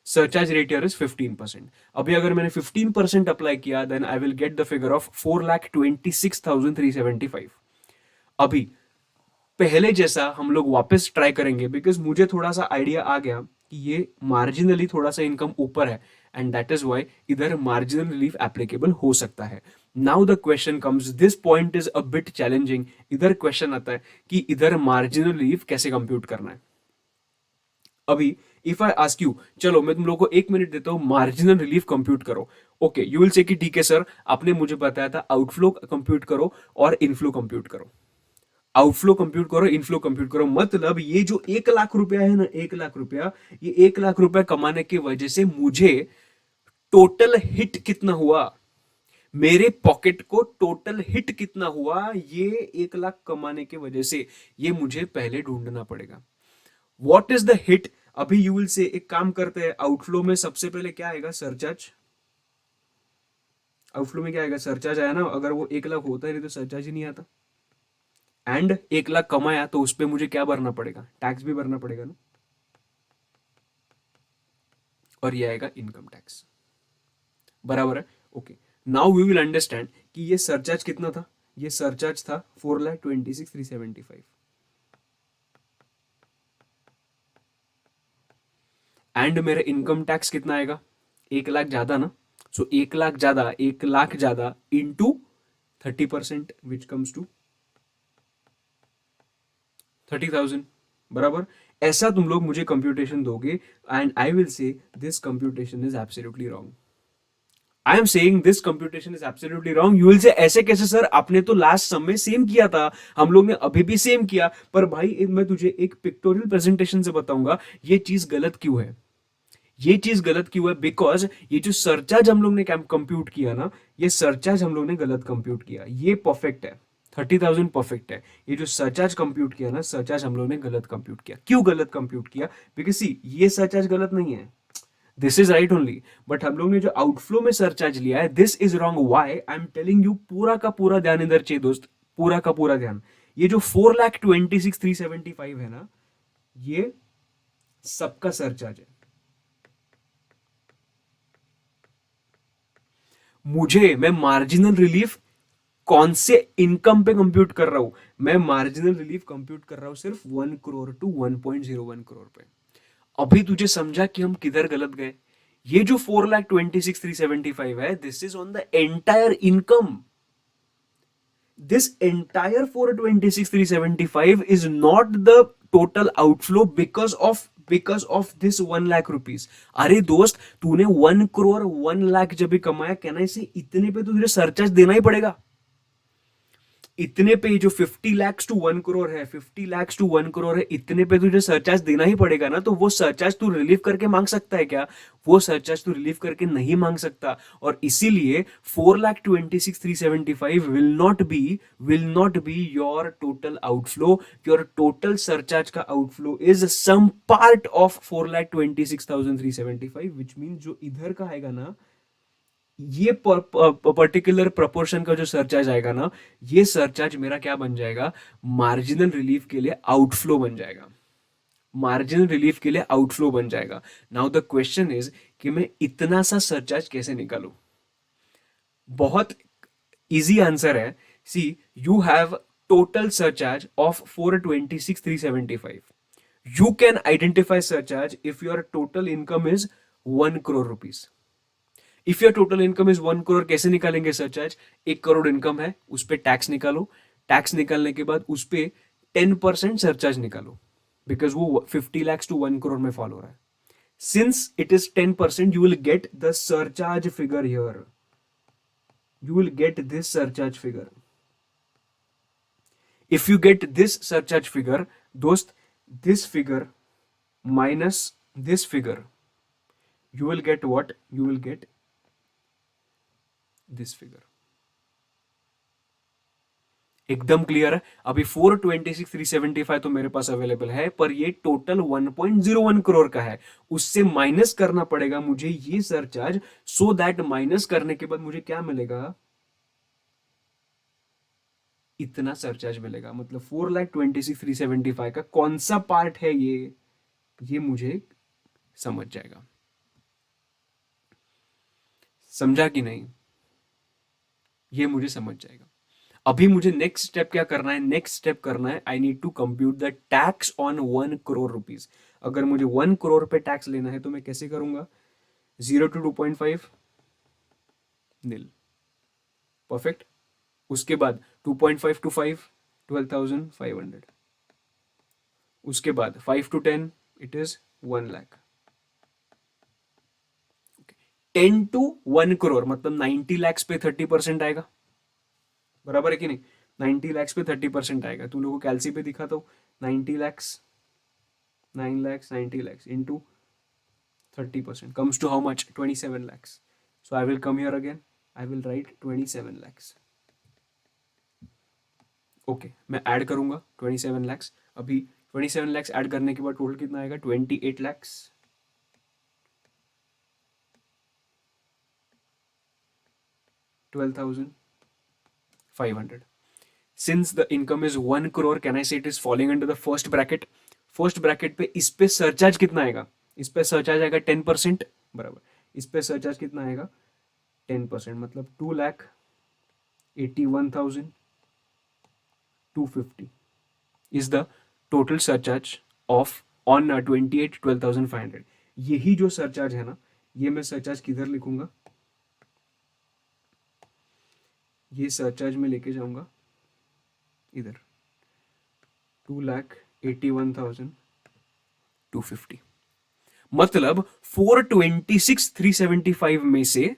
surcharge rate here is 15%. अभी अगर मैंने 15% अप्लाई किया, then I will get the figure of 4,26,375. अभी पहले जैसा हम लोग वापस ट्राई करेंगे, बिकॉज मुझे थोड़ा सा आइडिया आ गया कि ये मार्जिनली थोड़ा सा इनकम ऊपर है, एंड दैट इज वाई इधर मार्जिनल रिलीफ एप्लीकेबल हो सकता है। Now the question comes, this point is a bit challenging. इधर क्वेश्चन आता है कि इधर मार्जिनल रिलीफ कैसे कंप्यूट करना है। अभी इफ आई आस्क यू, चलो मैं तुम लोग को 1 मिनट देता हूं, मार्जिनल रिलीफ कंप्यूट करो। ओके, यू विल से कि ठीक है सर, आपने मुझे बताया था आउटफ्लो कंप्यूट करो और इनफ्लो कंप्यूट करो। आउटफ्लो कंप्यूट करो, इनफ्लो कंप्यूट करो, मतलब ये जो 1 लाख रुपया है ना, 1 लाख रुपया, ये 1 लाख रुपया कमाने की वजह से मुझे टोटल हिट कितना हुआ, मेरे पॉकेट को टोटल हिट कितना हुआ ये 1 लाख कमाने की वजह से, ये मुझे पहले ढूंढना पड़ेगा। What is the hit? अभी यू विल से एक काम करते हैं, आउटफ्लो में सबसे पहले क्या आएगा, सरचार्ज। आउटफ्लो में क्या आएगा, सरचार्ज आया ना। अगर वो 1 लाख होता है नहीं तो सरचार्ज ही नहीं आता। एंड 1 लाख कमाया तो उस पर मुझे क्या भरना पड़ेगा, टैक्स भी भरना पड़ेगा ना, और ये आएगा इनकम टैक्स। बराबर है। Okay, now we will understand कि ये सरचार्ज कितना था। ये सरचार्ज था 4,26,375, एंड मेरा इनकम टैक्स कितना आएगा, 1 लाख ज्यादा ना, सो 1 लाख ज्यादा, 1 लाख ज्यादा इंटू 30%, विच कम्स टू 30,000। बराबर, ऐसा तुम लोग मुझे कंप्यूटेशन दोगे, and I will say this computation is absolutely wrong. I am saying this computation is absolutely wrong. You will say ऐसे कैसे सर, आपने तो लास्ट सम में सेम किया था, हम लोग ने अभी भी सेम किया। पर भाई मैं तुझे एक पिक्टोरियल प्रेजेंटेशन से बताऊंगा ये चीज गलत क्यों है। ये चीज गलत क्यों है, बिकॉज ये जो सरचार्ज हम लोग ने कंप्यूट किया ना, ये सरचार्ज हम लोग ने गलत कंप्यूट किया। ये परफेक्ट है, 30,000 परफेक्ट है। ये जो सरचार्ज कंप्यूट किया ना, सरचार्ज हम लोग ने गलत कंप्यूट किया। क्यों गलत कंप्यूट किया? बिकॉज सी, ये सरचार्ज गलत नहीं है, this is right only, but हम लोग ने जो आउटफ्लो में सरचार्ज लिया है, this is wrong. Why? I am telling you, पूरा का पूरा ध्यान इधर चाहिए दोस्त, पूरा का पूरा ध्यान। ये जो 4,26,375 है ना, ये सबका सरचार्ज है। मैं मार्जिनल रिलीफ कौन से इनकम पे कंप्यूट कर रहा हूं? मैं मार्जिनल रिलीफ कंप्यूट कर रहा हूं सिर्फ 1 करोड़ टू 1.01 करोड़ पे। अभी तुझे समझा कि हम किधर गलत गए? ये जो 4,26,375 है, this is on the entire income. This entire 426,375 is not the total outflow because of this 1 lakh rupees. अरे दोस्त, तूने 1 करोड़ 1 लाख जब भी कमाया, कहना इसे इतने पे तो तुझे सरचार्ज देना ही पड़ेगा। इतने पे जो 50 lakhs to 1 करोड़ है, 50 lakhs to 1 करोड़ है, इतने पे तुझे सरचार्ज देना ही पड़ेगा ना। तो वो सरचार्ज तू रिलीव करके मांग सकता है क्या? वो सरचार्ज तू रिलीव करके नहीं मांग सकता। और इसीलिए 4,26,375 will not be your total outflow. Your total surcharge का outflow is some part of 4,26,375, which mean जो इधर का आएगा ना, ये पर्टिकुलर प्रपोर्शन का जो सरचार्ज आएगा ना, ये सरचार्ज मेरा क्या बन जाएगा? मार्जिनल रिलीफ के लिए आउटफ्लो बन जाएगा। मार्जिनल रिलीफ के लिए आउटफ्लो बन जाएगा। नाउ द क्वेश्चन इज कि मैं इतना सा सरचार्ज कैसे निकालूं? बहुत इजी आंसर है। See, you have total surcharge of 426,375। You can identify surcharge if your total income is 1 crore rupees. If your total income is 1 crore, कैसे निकालेंगे सरचार्ज? 1 करोड़ इनकम है, उस पर टैक्स निकालो। टैक्स निकालने के बाद उस पर 10% सरचार्ज निकालो, बिकॉज वो 50 lakhs to 1 करोड़ में फॉलो हो रहा है। Since it is 10%, you will get the surcharge figure here. You will get this surcharge figure. If you get this surcharge figure, दोस्त, this figure minus this figure, you will get what? You will get this figure. एकदम clear है? अभी 426,375 तो मेरे पास available है, पर ये total 1.01 crore का है। उससे माइनस करना पड़ेगा मुझे ये सरचार्ज, सो दैट माइनस करने के बाद मुझे क्या मिलेगा? इतना सरचार्ज मिलेगा। मतलब 4,26,375 का कौन सा पार्ट है ये मुझे समझ जाएगा। समझा कि नहीं? ये मुझे समझ जाएगा। अभी मुझे नेक्स्ट स्टेप क्या करना है? नेक्स्ट स्टेप करना है, I need to compute the tax on 1 crore rupees. अगर मुझे 1 करोड़ पे टैक्स लेना है तो मैं कैसे करूंगा? 0 to 2.5 नील, परफेक्ट। उसके बाद 2.5 to 5 12,500। उसके बाद 5 to 10 it is 1 lakh. 10 to 1 crore मतलब 90 lakhs पे 30% आएगा, बराबर है कि नहीं? 90 lakhs पे 30% आएगा। तुम लोगों को कैलसी पे दिखा तो 90 lakhs, 9 lakhs, 90 lakhs into 30% comes to how much? 27 lakhs. So I will come here again, I will write 27 lakhs. Okay, मैं ऐड करूंगा 27 lakhs। अभी 27 lakhs ऐड करने के बाद टोटल कितना आएगा? 28 lakhs। 12,500. Since the income is 1 crore, can I say it is falling under the first bracket? First bracket पे इस पे सरचार्ज कितना आएगा? इस पे सरचार्ज आएगा 10%, बराबर। इस पे सरचार्ज कितना आएगा? 10%, मतलब 2,81,250 is the total surcharge of on 28 12,500। यही जो सरचार्ज है ना, ये मैं सरचार्ज किधर लिखूंगा? ये सरचार्ज में लेके जाऊंगा इधर, 2,81,250। मतलब 426,375 में से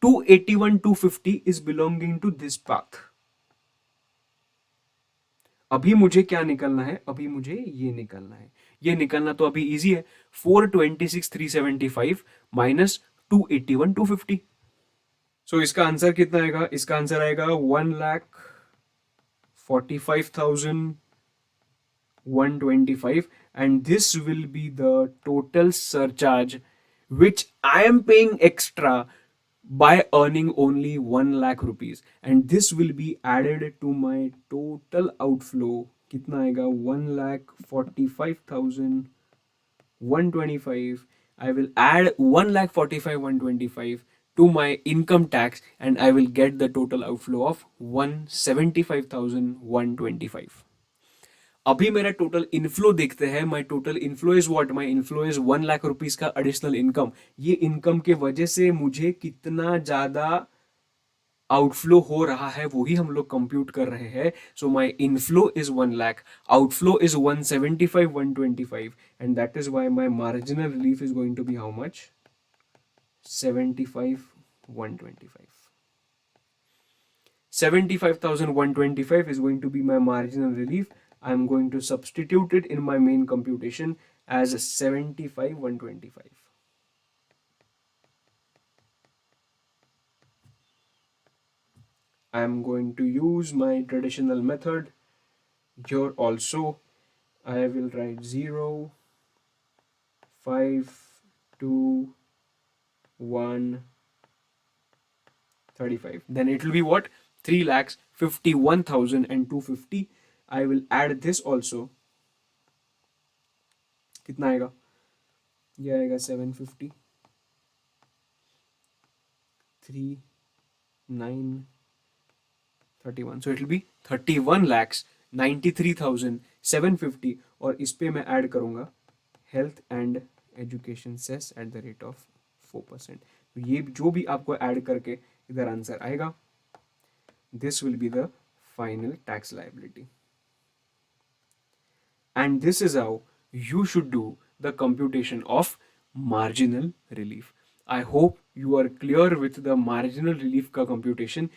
281,250 is belonging to this path. अभी मुझे क्या निकलना है? अभी मुझे ये निकलना है। ये निकलना तो अभी इजी है, 426,375 माइनस 281,250। सो इसका आंसर कितना आएगा? इसका आंसर आएगा 1,40,000 45,125, and this will be the total surcharge which I am paying extra by earning only 1 lakh rupees, and this will be added to my total outflow. कितना आएगा? 1,45,125. I will add 1,45,125 to my income tax, and I will get the total outflow of 175,125. अभी मेरा total inflow देखते हैं. माई total inflow is what? My inflow is 1 lakh rupees का additional income. ये income के वजह से मुझे कितना ज्यादा आउटफ्लो हो रहा है वो ही हम लोग कंप्यूट कर रहे हैं. So my inflow is 1 lakh, outflow is 175,125, and that is why my marginal relief is going to be how much? 75,125. 75,125 is going to be my marginal relief. I'm going to substitute it in my main computation as 75,125. I'm going to use my traditional method. Here also, I will write 0, 5, 2, 1, 35. Then it will be what? 3,51,250. I will add this also. कितना आएगा? ये आएगा 750, 3, 9, 31. So it will be 31,93,750. और इस पे मैं add करूंगा health and education cess at the rate of 4%. तो ये जो भी आपको ऐड करके इधर आंसर आएगा, this will be the final tax liability. And this is how you should do the computation of marginal relief. I hope you are clear with the marginal relief ka computation.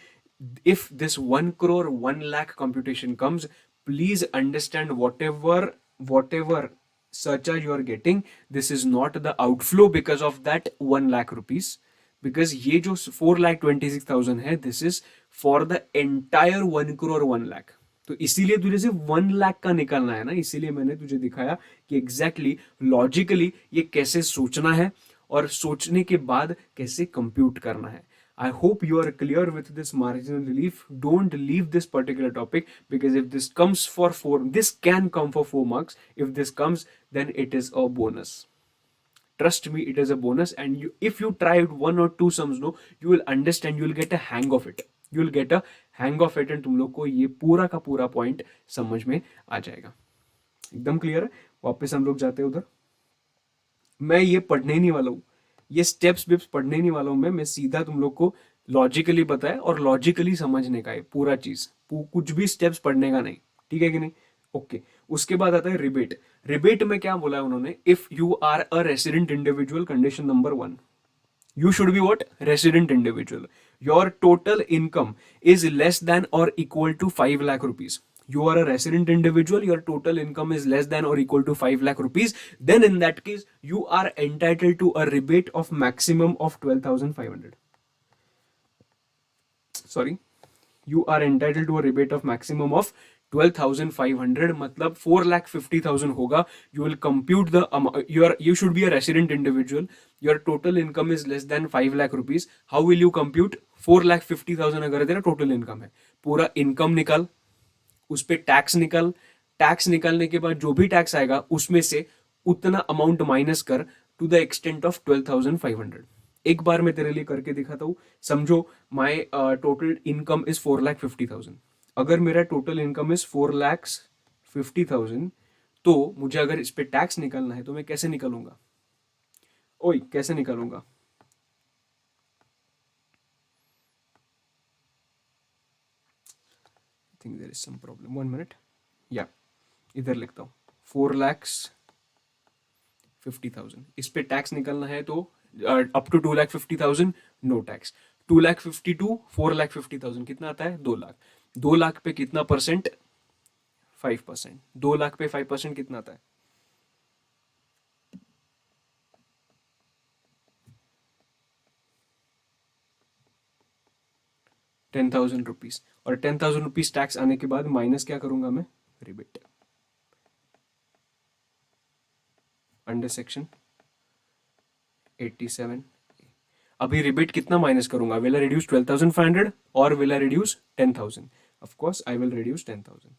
If this 1 crore 1 lakh computation comes, please understand whatever surcharge you are getting, this is not the outflow because of that 1 lakh rupees. Because ये जो 4,26,000 है, this is for the entire 1 crore 1 lakh. तो इसीलिए तुझे सिर्फ 1 लाख का निकालना है ना, इसीलिए मैंने तुझे दिखाया कि एग्जैक्टली लॉजिकली ये कैसे सोचना है और सोचने के बाद कैसे कंप्यूट करना है. I hope you are clear with this marginal relief. Don't leave this particular topic, because if this comes for 4, this can come for 4 marks. If this comes, then it is a bonus. Trust me, it is a bonus, and if you try one or two sums, no, you will understand, you will get a hang of it. You will get a hang of it, and तुम लोग को ये पूरा का पूरा point समझ में आ जाएगा. एकदम क्लियर है. वापस हम लोग जाते हैं उधर. मैं ये पढ़ने नहीं वाला हूँ, ये स्टेप्स बिप्स पढ़ने नहीं वाला हूँ. मैं सीधा तुम लोग को लॉजिकली बताया और लॉजिकली समझने का है पूरा चीज. कुछ भी स्टेप्स पढ़ने का नहीं. ठीक है कि नहीं? ओके. उसके बाद आता है रिबेट. रिबेट में क्या बोला है उन्होंने? If you are a resident individual, condition number 1, you should be what? Resident individual. Your total income is less than or equal to 5 lakh rupees. You are a resident individual, your total income is less than or equal to 5 lakh rupees. Then in that case, you are entitled to a rebate of maximum of 12,500. Sorry. You are entitled to a rebate of maximum of 12,500. मतलब 4,50,000 होगा. You will compute the you should be a resident individual. Your total income is less than 5 lakh rupees. How will you compute? 4,50,000 अगर तेरा total income है, पूरा income निकाल, उस पे tax निकाल. टैक्स निकालने के बाद जो भी टैक्स आएगा उसमें से उतना अमाउंट माइनस कर टू द एक्सटेंट ऑफ 12,500. एक बार मैं तेरे लिए करके दिखाता हूँ. समझो माई टोटल इनकम इज 4,50,000. अगर मेरा टोटल इनकम इज 4,50,000, तो मुझे अगर इस पे टैक्स निकालना है तो मैं कैसे निकालूंगा? ओए, कैसे निकालूंगा? I think there is some problem. 1 minute. या इधर लिखता हूँ 4,50,000. इस पे टैक्स निकालना है तो अप टू 2,50,000 नो टैक्स. 2,52, 4,50,000 कितना आता है? 2 लाख. 2 लाख पे कितना परसेंट? 5%. 2 लाख पे 5% कितना आता है? 10,000 रुपीज, और 10,000 रुपीज टैक्स आने के बाद माइनस क्या करूंगा मैं, रिबेट अंडर सेक्शन 87। अभी रिबेट कितना माइनस करूंगा, विल आई रिड्यूस 12,500 और will I reduce 10,000? Of course I will reduce 10,000।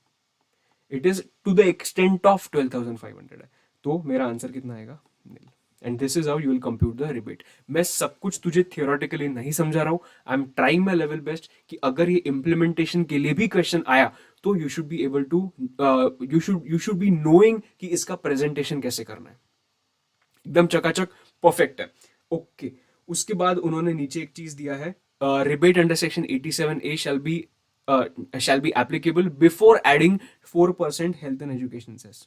It is to the extent of 12,500 है, तो मेरा आंसर कितना आएगा, nil. And this is how you will compute the rebate. मैं सब कुछ तुझे थियोरेटिकली नहीं समझा रहा हूं, I am trying my level best कि अगर ये इम्प्लीमेंटेशन के लिए भी क्वेश्चन आया तो you should be able to, you should be knowing कि इसका प्रेजेंटेशन कैसे करना है। एकदम चकाचक परफेक्ट है। ओके, उसके बाद उन्होंने नीचे एक चीज दिया है, rebate under section 87A shall be applicable before adding 4% health and education cess.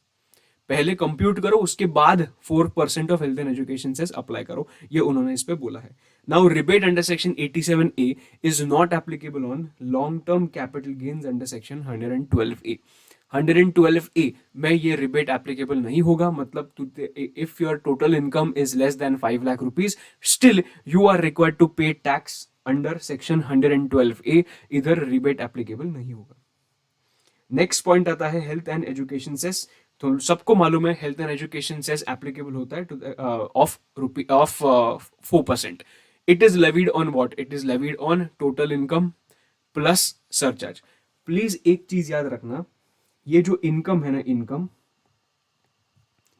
पहले कंप्यूट करो, उसके बाद 4% of health and education cess apply करो, ये उन्होंने इस पे बोला है। Now rebate under section 87A is not applicable on long term capital gains under section 112A। 112A में ये रिबेट एप्लीकेबल नहीं होगा, मतलब if your total income is less than 5 lakh rupees, still you are required to pay tax under section 112A, इधर rebate applicable नहीं होगा। Next point आता है हेल्थ एंड एजुकेशन सेस। तो सबको मालूम है health and education cess applicable होता है to of 4%। It is levied on what, it is levied on total income plus surcharge. Please एक चीज याद रखना, ये जो इनकम है ना, इनकम,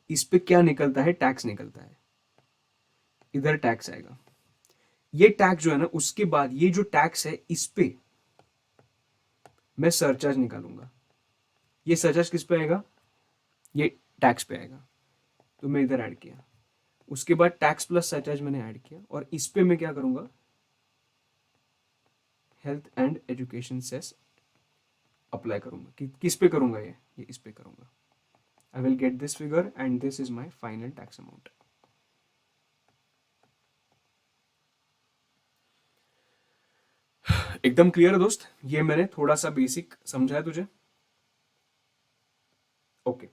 इस पे क्या निकलता है, टैक्स निकलता है, इधर टैक्स आएगा। ये टैक्स जो है ना, उसके बाद ये जो टैक्स है इस पे मैं सरचार्ज निकालूंगा। ये सरचार्ज किस पे आएगा, ये टैक्स पे आएगा, तो मैं इधर ऐड किया। उसके बाद टैक्स प्लस सरचार्ज मैंने ऐड किया, और इस पे मैं क्या करूंगा, health and education cess apply करूंगा। किस पे करूंगा, ये इस पे करूंगा। I will get this figure and this is my final tax amount. एकदम क्लियर है दोस्त, ये मैंने थोड़ा सा बेसिक समझाया तुझे। ओके,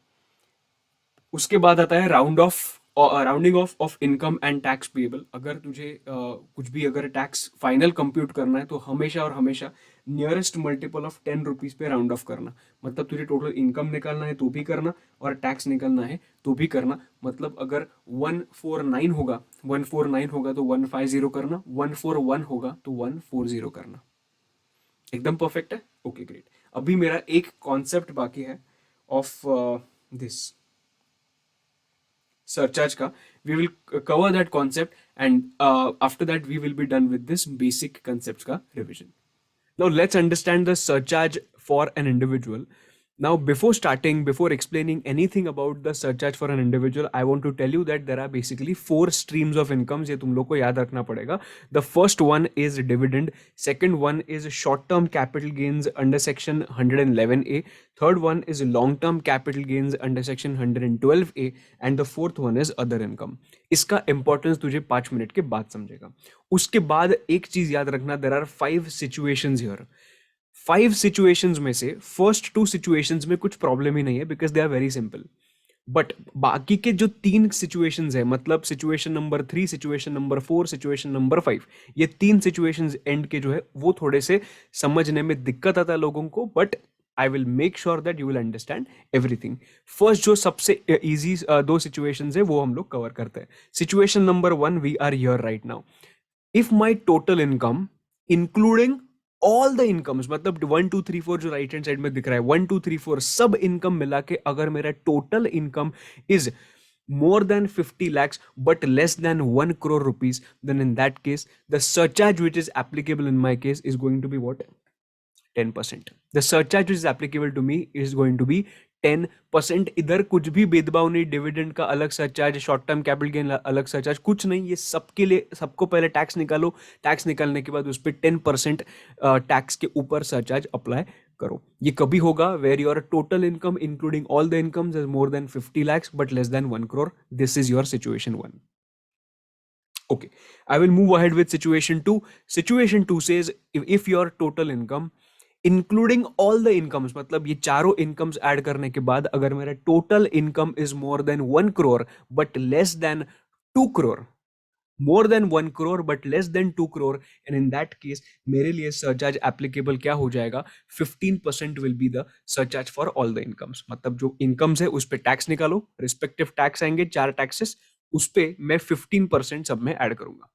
उसके बाद आता है rounding off income and tax payable. अगर तुझे कुछ भी अगर टैक्स फाइनल कंप्यूट करना है तो हमेशा और हमेशा नियरेस्ट मल्टीपल ऑफ 10 रुपीज पे राउंड ऑफ करना। मतलब तुझे टोटल इनकम निकालना है तो भी करना, और टैक्स निकालना है तो भी करना। मतलब अगर 149 होगा, 149 होगा तो 150 करना, 141 होगा तो 140 करना। एकदम परफेक्ट है। Okay great. अभी मेरा एक कॉन्सेप्ट बाकी है of this surcharge ka. We will cover that concept, and after that we will be done with this basic concepts ka revision. Now let's understand the surcharge for an individual. Now before explaining anything about the surcharge for an individual, I want to tell you that there are basically 4 streams of incomes. ये तुम लोग को याद रखना पड़ेगा. The first one is dividend. Second one is short-term capital gains under section 111A. Third one is long-term capital gains under section 112A. And the fourth one is other income. इसका importance तुझे 5 minute के बाद समझेगा. उसके बाद एक चीज याद रखना, there are 5 situations here. 5 situations में से फर्स्ट 2 सिचुएशंस में कुछ प्रॉब्लम ही नहीं है, because they are very simple. But बाकी के जो 3 सिचुएशंस है, मतलब situation number 3, situation number 4, situation number 5, ये 3 सिचुएशंस एंड के जो है वो थोड़े से समझने में दिक्कत आता है लोगों को, but I will make sure that you will understand everything. First जो सबसे इजी 2 सिचुएशंस है वो हम लोग कवर करते हैं। Situation number 1, we are here right now. If my total income including all the incomes, मतलब 1 2 3 4 जो राइट हैंड साइड में दिख रहा है, 1 2 3 4 सब इनकम मिला के अगर मेरा total income is more than 50 lakhs but less than 1 crore rupees, then in that case the surcharge which is applicable in my case is going to be what, 10%. The surcharge which is applicable to me is going to be 10%. इधर कुछ भी भेदभाव नहीं, dividend का अलग surcharge, short term capital gain अलग surcharge, कुछ नहीं। ये सबके लिए, सबको पहले टैक्स निकालो, टैक्स निकालने के बाद उस पर 10% टैक्स के ऊपर सरचार्ज अप्लाई करो। ये कभी होगा where your total income including all the incomes is more than 50 lakhs but less than 1 crore. This is your situation 1. Okay, I will move ahead with situation 2. Situation 2 says if your total income including all the incomes, मतलब ये चारों incomes add करने के बाद अगर मेरा total income is more than 1 crore but less than 2 crore, more than 1 crore but less than 2 crore, and in that case मेरे लिए surcharge applicable क्या हो जाएगा, 15% will be the surcharge for all the incomes. मतलब जो incomes है उस पे टैक्स निकालो, रिस्पेक्टिव टैक्स आएंगे 4 टैक्सेस, उस पे मैं 15% सब में ऐड करूंगा.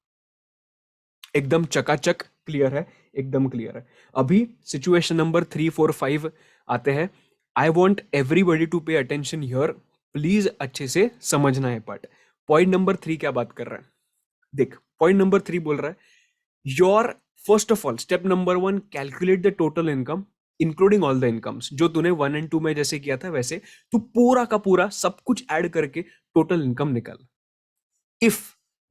एकदम चकाचक क्लियर है, एकदम क्लियर है. अभी सिचुएशन नंबर 3, 4, 5 आते हैं. I want everybody to pay attention here, please अच्छे से समझना है पार्ट. पॉइंट नंबर 3 क्या बात कर रहा है, देख. पॉइंट नंबर 3 बोल रहा है your first of all step number 1, calculate the total income including all the incomes. जो तूने 1 एंड 2 में जैसे किया था वैसे तू पूरा का पूरा सब कुछ ऐड करके टोटल इनकम निकाल. If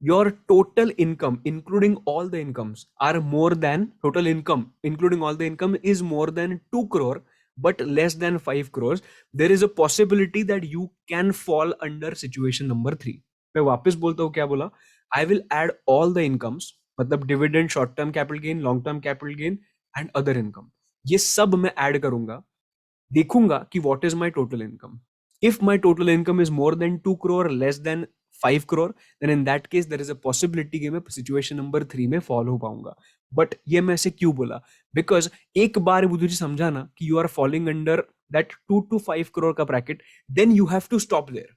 your total income including all the incomes are more than total income including all the income is more than 2 crore but less than 5 crores, there is a possibility that you can fall under situation number 3. मैं वापस बोलता हूँ क्या बोला, I will add all the incomes, मतलब dividend, short term capital gain, long term capital gain and other income, ये सब मैं ऐड करूंगा, देखूंगा कि what is my total income. If my total income is more than 2 crore less than 5 crore, then in that case there is a possibility कि मैं situation number 3 में follow हो पाऊंगा. बट ये मैं ऐसे क्यों बोला, बिकॉज एक बार वो तुझे समझा ना कि you are following under that 2 to 5 crore का bracket, then you have to stop there.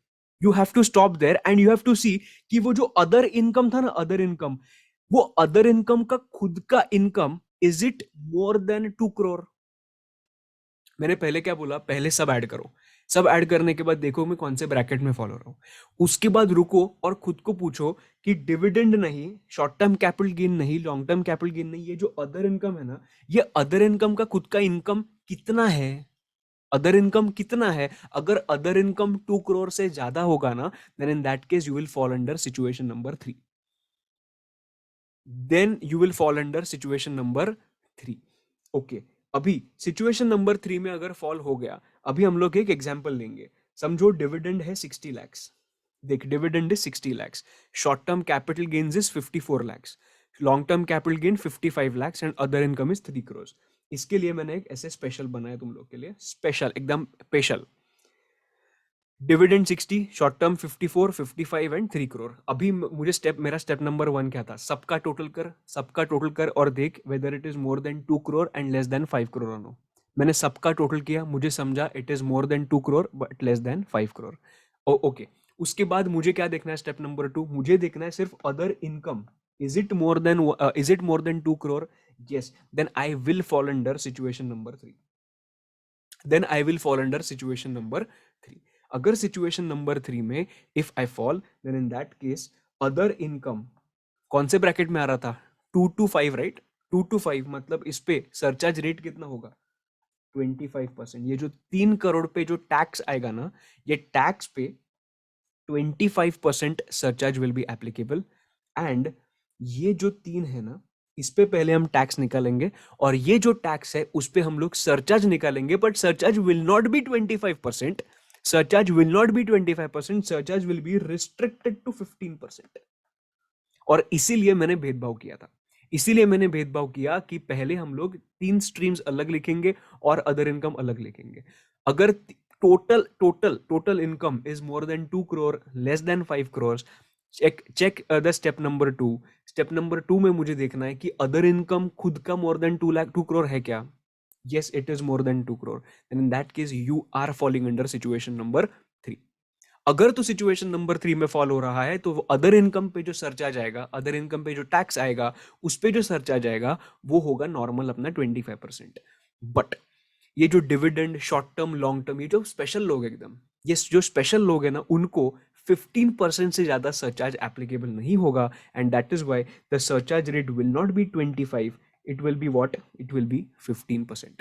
You have to stop there and you have to see कि वो जो अदर इनकम था ना, अदर इनकम, वो अदर इनकम का खुद का income is it more than 2 crore. मैंने पहले क्या बोला, पहले सब ऐड करो, सब ऐड करने के बाद देखो मैं कौन से ब्रैकेट में फॉलो रहा हूँ. उसके बाद रुको और खुद को पूछो कि डिविडेंड नहीं, शॉर्ट टर्म कैपिटल गेन नहीं, लॉन्ग टर्म कैपिटल गेन नहीं, ये जो अदर इनकम है ना, ये अदर इनकम का खुद का इनकम कितना है, अदर इनकम कितना है. अगर अदर इनकम 2 crore से ज्यादा होगा ना, then in that case you will fall under situation number 3. Then you will fall under situation number 3. Okay, अभी सिचुएशन नंबर 3 में अगर फॉल हो गया, अभी हम लोग एक एग्जांपल लेंगे. समझो डिविडेंड है 60 lakhs. देख, dividend is 60 lakhs, short term capital gains is 54 lakhs, long term capital gain 55 lakhs and other income is 3 crores. इसके लिए मैंने एक ऐसे स्पेशल बनाया तुम लोग के लिए, स्पेशल, एकदम special. Dividend 60, short term 54, 55 and 3 crore. अभी मुझे मेरा स्टेप नंबर 1 क्या था, सबका टोटल कर, सबका टोटल कर और देख whether it is more than 2 crore and less than 5 crore or no. मैंने सबका टोटल किया, मुझे समझा it is more than 2 crore but less than 5 crore. Okay, उसके बाद मुझे क्या देखना है, स्टेप नंबर 2, मुझे देखना है सिर्फ other income. Is it more than 2 crore? yes, then I will fall under situation number 3. Then I will fall under situation number 3. अगर सिचुएशन नंबर 3 में if I fall, then in that case other income कौन से bracket में आ रहा था, 2 to 5, right. 2 to 5 मतलब इस पे सरचार्ज रेट कितना होगा, 25%. ये जो 3 crore पे जो टैक्स आएगा ना, ये टैक्स पे 25% surcharge will be applicable. And ये जो 3 है ना, इस पे पहले हम टैक्स निकालेंगे और ये जो टैक्स है उस पे हम लोग सरचार्ज निकालेंगे, but surcharge will not be 25%. Surcharge will not be 25%, surcharge will be restricted to 15%. और इसीलिए मैंने भेदभाव किया था, इसीलिए मैंने भेदभाव किया कि पहले हम लोग 3 स्ट्रीम्स अलग लिखेंगे और अदर इनकम अलग लिखेंगे. अगर total income is more than 2 crore less than 5 crores, check the step number 2. Step number 2 में मुझे देखना है कि अदर इनकम खुद का मोर देन 2 crore है क्या. yes, it is more than 2 crore. then in that case you are falling under situation number 3. अगर तो सिचुएशन नंबर 3 में फॉल हो रहा है तो अदर इनकम पे जो सरचार्ज आएगा, अदर इनकम पे जो टैक्स आएगा, उस पे जो सरचार्ज आएगा वो होगा नॉर्मल अपना 25%. बट ये जो dividend, short term, long term, ये जो स्पेशल लोग एकदम, ये जो स्पेशल लोग है ना, उनको 15% से ज्यादा सरचार्ज एप्लीकेबल नहीं होगा. And that is why the surcharge rate will not be 25, it will be what, it will be 15%.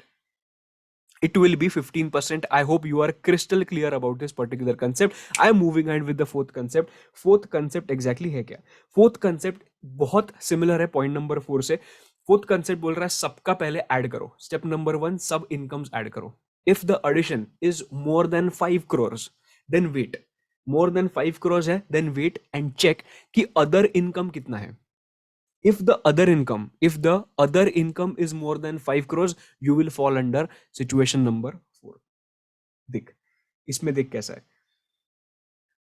It will be 15%. I hope you are crystal clear about this particular concept. I am moving ahead with the fourth concept. Fourth concept exactly है क्या, fourth concept बहुत similar है point number 4 से. fourth concept बोल रहा है सबका पहले ऐड करो. step number 1, सब incomes ऐड करो. if the addition is more than 5 crores, then wait. more than 5 crores है, then wait and check कि other income कितना है. if the other income is more than 5 crores, you will fall under situation number 4. देख, इसमें देख कैसा है,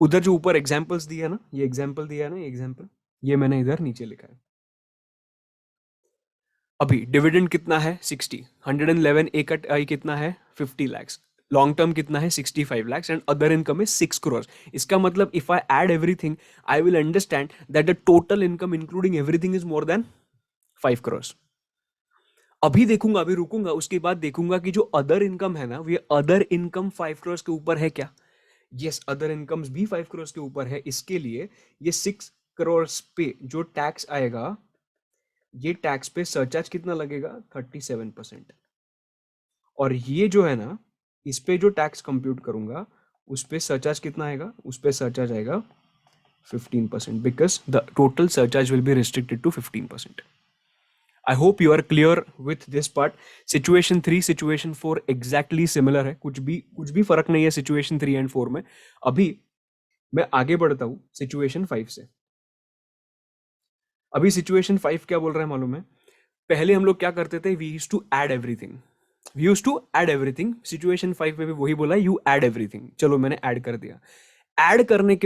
उधर जो ऊपर एग्जांपल्स दिया ना, ये एग्जांपल दिया ना, ये एग्जांपल, ये मैंने इधर नीचे लिखा है। अभी डिविडेंड कितना है 60, 111 एकट आई कितना है 50 lakhs, लॉन्ग टर्म कितना है 65 lakhs and other income is 6 crores। इसका मतलब if I add everything I will understand that the total income including everything is more than 5 crores। अभी देखूंगा, अभी रुकूंगा, उसके बाद देखूंगा कि जो अदर इनकम है ना, ये अदर इनकम 5 crores के ऊपर है क्या। यस, अदर इनकम्स भी 5 crores के ऊपर है। इसके लिए ये 6 crores पे जो टैक्स आएगा, ये टैक्स पे सरचार्ज कितना लगेगा 37%। और ये जो है ना, इस पे जो टैक्स कंप्यूट करूंगा उस पे सरचार्ज कितना आएगा, उस पे सरचार्ज आएगा 15%, because the total surcharge will be restricted to 15%। I hope you are clear with this part. Situation 3 situation 4 exactly similar है, कुछ भी फर्क नहीं है सिचुएशन 3 एंड 4 में। अभी मैं आगे बढ़ता हूं सिचुएशन 5 से। अभी सिचुएशन 5 क्या बोल रहा है मालूम है? पहले हम लोग क्या करते थे, we used to add everything, we used to add everything. Situation 5 में भी वही बोला, यू ऐड एवरीथिंग। चलो मैंने ऐड कर दिया। ऐड करने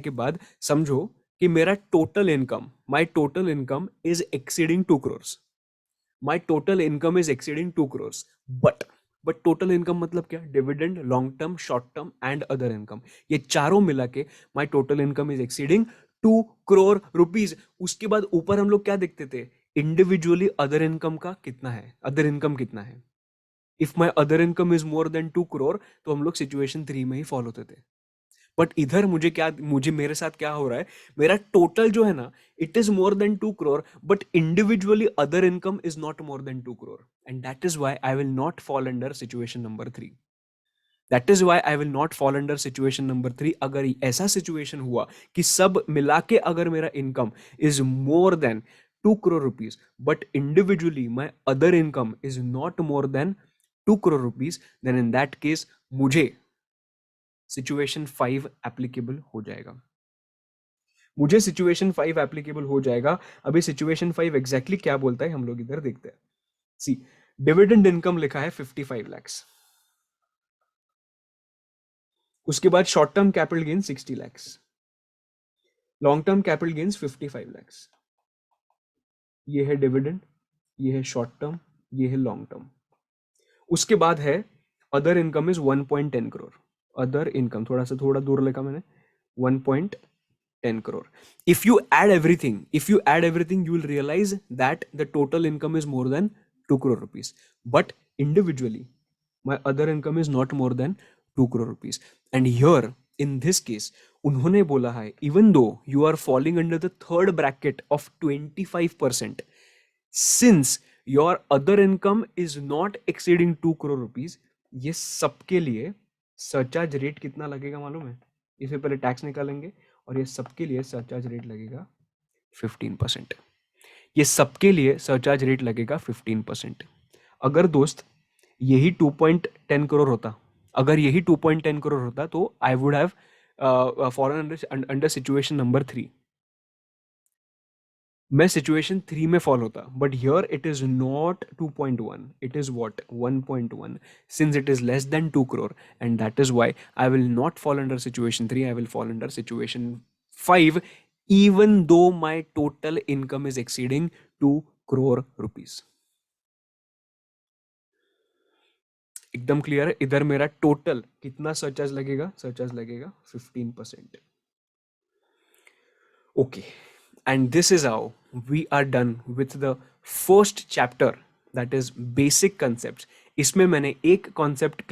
के बाद समझो कि मेरा total income, my total income is exceeding 2 crores। My total income is exceeding 2 crores। But but total income मतलब क्या? Dividend, long term, short term and other income, ये चारों मिला के my total income is exceeding 2 crore rupees. उसके बाद ऊपर हम लोग क्या देखते थे, इंडिविजुअली अदर इनकम का कितना है, अदर इनकम कितना है। If my other income is more than 2 crore तो हम लोग सिचुएशन 3 में ही फॉलो होते थे। बट इधर मुझे मेरे साथ क्या हो रहा है, मेरा टोटल जो है ना, it is more than 2 crore, but individually other income is not more than 2 crore, and that is why I will not fall under situation number 3। That is why I will not fall under situation number 3। अगर ऐसा situation हुआ कि सब मिला के अगर मेरा income is more than 2 crore rupees, but individually my other income is not more than 2 crore rupees, then in that case मुझे सिचुएशन 5 एप्लीकेबल हो जाएगा। मुझे सिचुएशन 5 एप्लीकेबल हो जाएगा। अभी सिचुएशन 5 एग्जैक्टली क्या बोलता है हम लोग इधर देखते हैं। सी, डिविडेंड इनकम लिखा है 55 lakhs, उसके बाद short term capital gain 60 lakhs, long term capital gains 55 lakhs। ये है डिविडेंड, ये है शॉर्ट टर्म, ये है लॉन्ग टर्म। उसके बाद है other income is 1.10 crore। Other income थोड़ा दूर लिखा मैंने, 1.10 crore। If you add everything, you will realize that the total income is more than 2 crore rupees. But individually, my other income is not more than 2 crore rupees. And here, in this case, उन्होंने बोला है, even though you are falling under the third bracket of 25%, since your other income is not exceeding 2 crore rupees, ये सबके लिए surcharge rate कितना लगेगा मालूम है? इससे पहले टैक्स निकालेंगे, और ये सबके लिए सरचार्ज रेट लगेगा 15%। ये सबके लिए सरचार्ज रेट लगेगा 15%। अगर दोस्त यही 2.10 crore होता, अगर यही 2.10 crore होता, तो I would have fallen under situation number 3। मैं सिचुएशन 3 में फॉल होता, but here it is not 2.1, it is what 1.1, since it is less then 2 crore, and that is why I will not fall under situation 3, I will fall under situation 5, even though my total income is exceeding 2 crore rupees। एकदम clear है? इधर मेरा total कितना surcharge लगेगा? Surcharge लगेगा 15%। Okay, and this is how we are done with the first chapter, that is basic concepts। इसमें मैंने एक कॉन्सेप्ट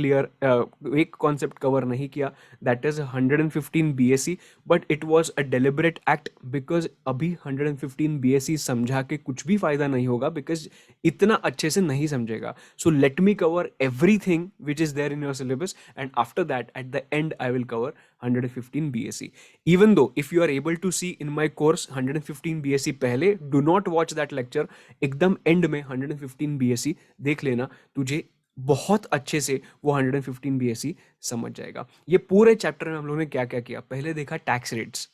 कवर नहीं किया, that is 115 BSc, but it was a deliberate act, because अभी 115 BSc समझा के कुछ भी फायदा नहीं होगा, बिकॉज इतना अच्छे से नहीं समझेगा। So let me cover everything which is there in your syllabus, and after that at the end I will cover 115 BSc। Even though if you are able to see in my course 115 BSc पहले, do not watch that lecture, एकदम and में 115 BSc देख लेना, तुझे बहुत अच्छे से वो 115 BSc समझ जाएगा। ये पूरे चैप्टर में हम लोगों ने क्या क्या किया, पहले देखा tax rates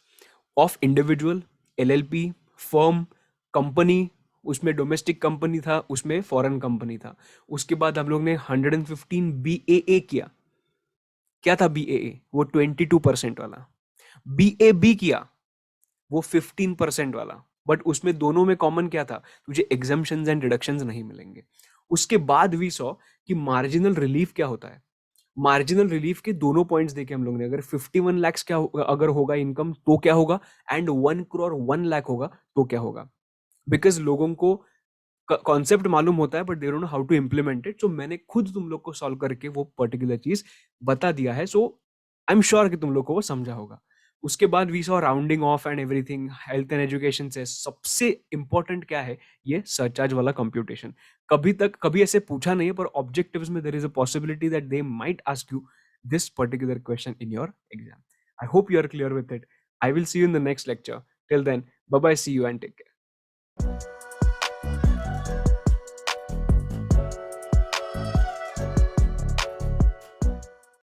of individual, LLP, firm, company, उसमें डोमेस्टिक कंपनी था, उसमें फॉरेन कंपनी था। उसके बाद हम लोग ने 115 BAA किया। क्या था BAA? वो 22% वाला। BAB किया, वो 15% वाला, बट उसमें दोनों में कॉमन क्या था, तुझे एग्जाम्पशंस एंड डिडक्शंस नहीं मिलेंगे। उसके बाद वी सॉ कि मार्जिनल रिलीफ क्या होता है। मार्जिनल रिलीफ के दोनों पॉइंट्स देखे हम लोग ने, अगर 51 लैक्स क्या अगर होगा इनकम तो क्या होगा, एंड 1 करोड़ 1 लाख होगा तो क्या होगा। बिकॉज लोगों को कॉन्सेप्ट मालूम होता है but they don't know how to implement it. So मैंने खुद तुम लोग को सॉल्व करके वो पर्टिकुलर चीज बता दिया है। सो आई एम श्योर कि तुम लोग को वो समझा होगा। उसके बाद we saw rounding off and everything, health and education से सबसे इंपॉर्टेंट क्या है, ये सरचार्ज वाला कंप्यूटेशन। कभी ऐसे पूछा नहीं है, पर ऑब्जेक्टिव्स में there is a possibility that they might ask you this particular question in your exam. I hope you are clear with it. I will see you in the next lecture. Till then, bye bye, see you and take care.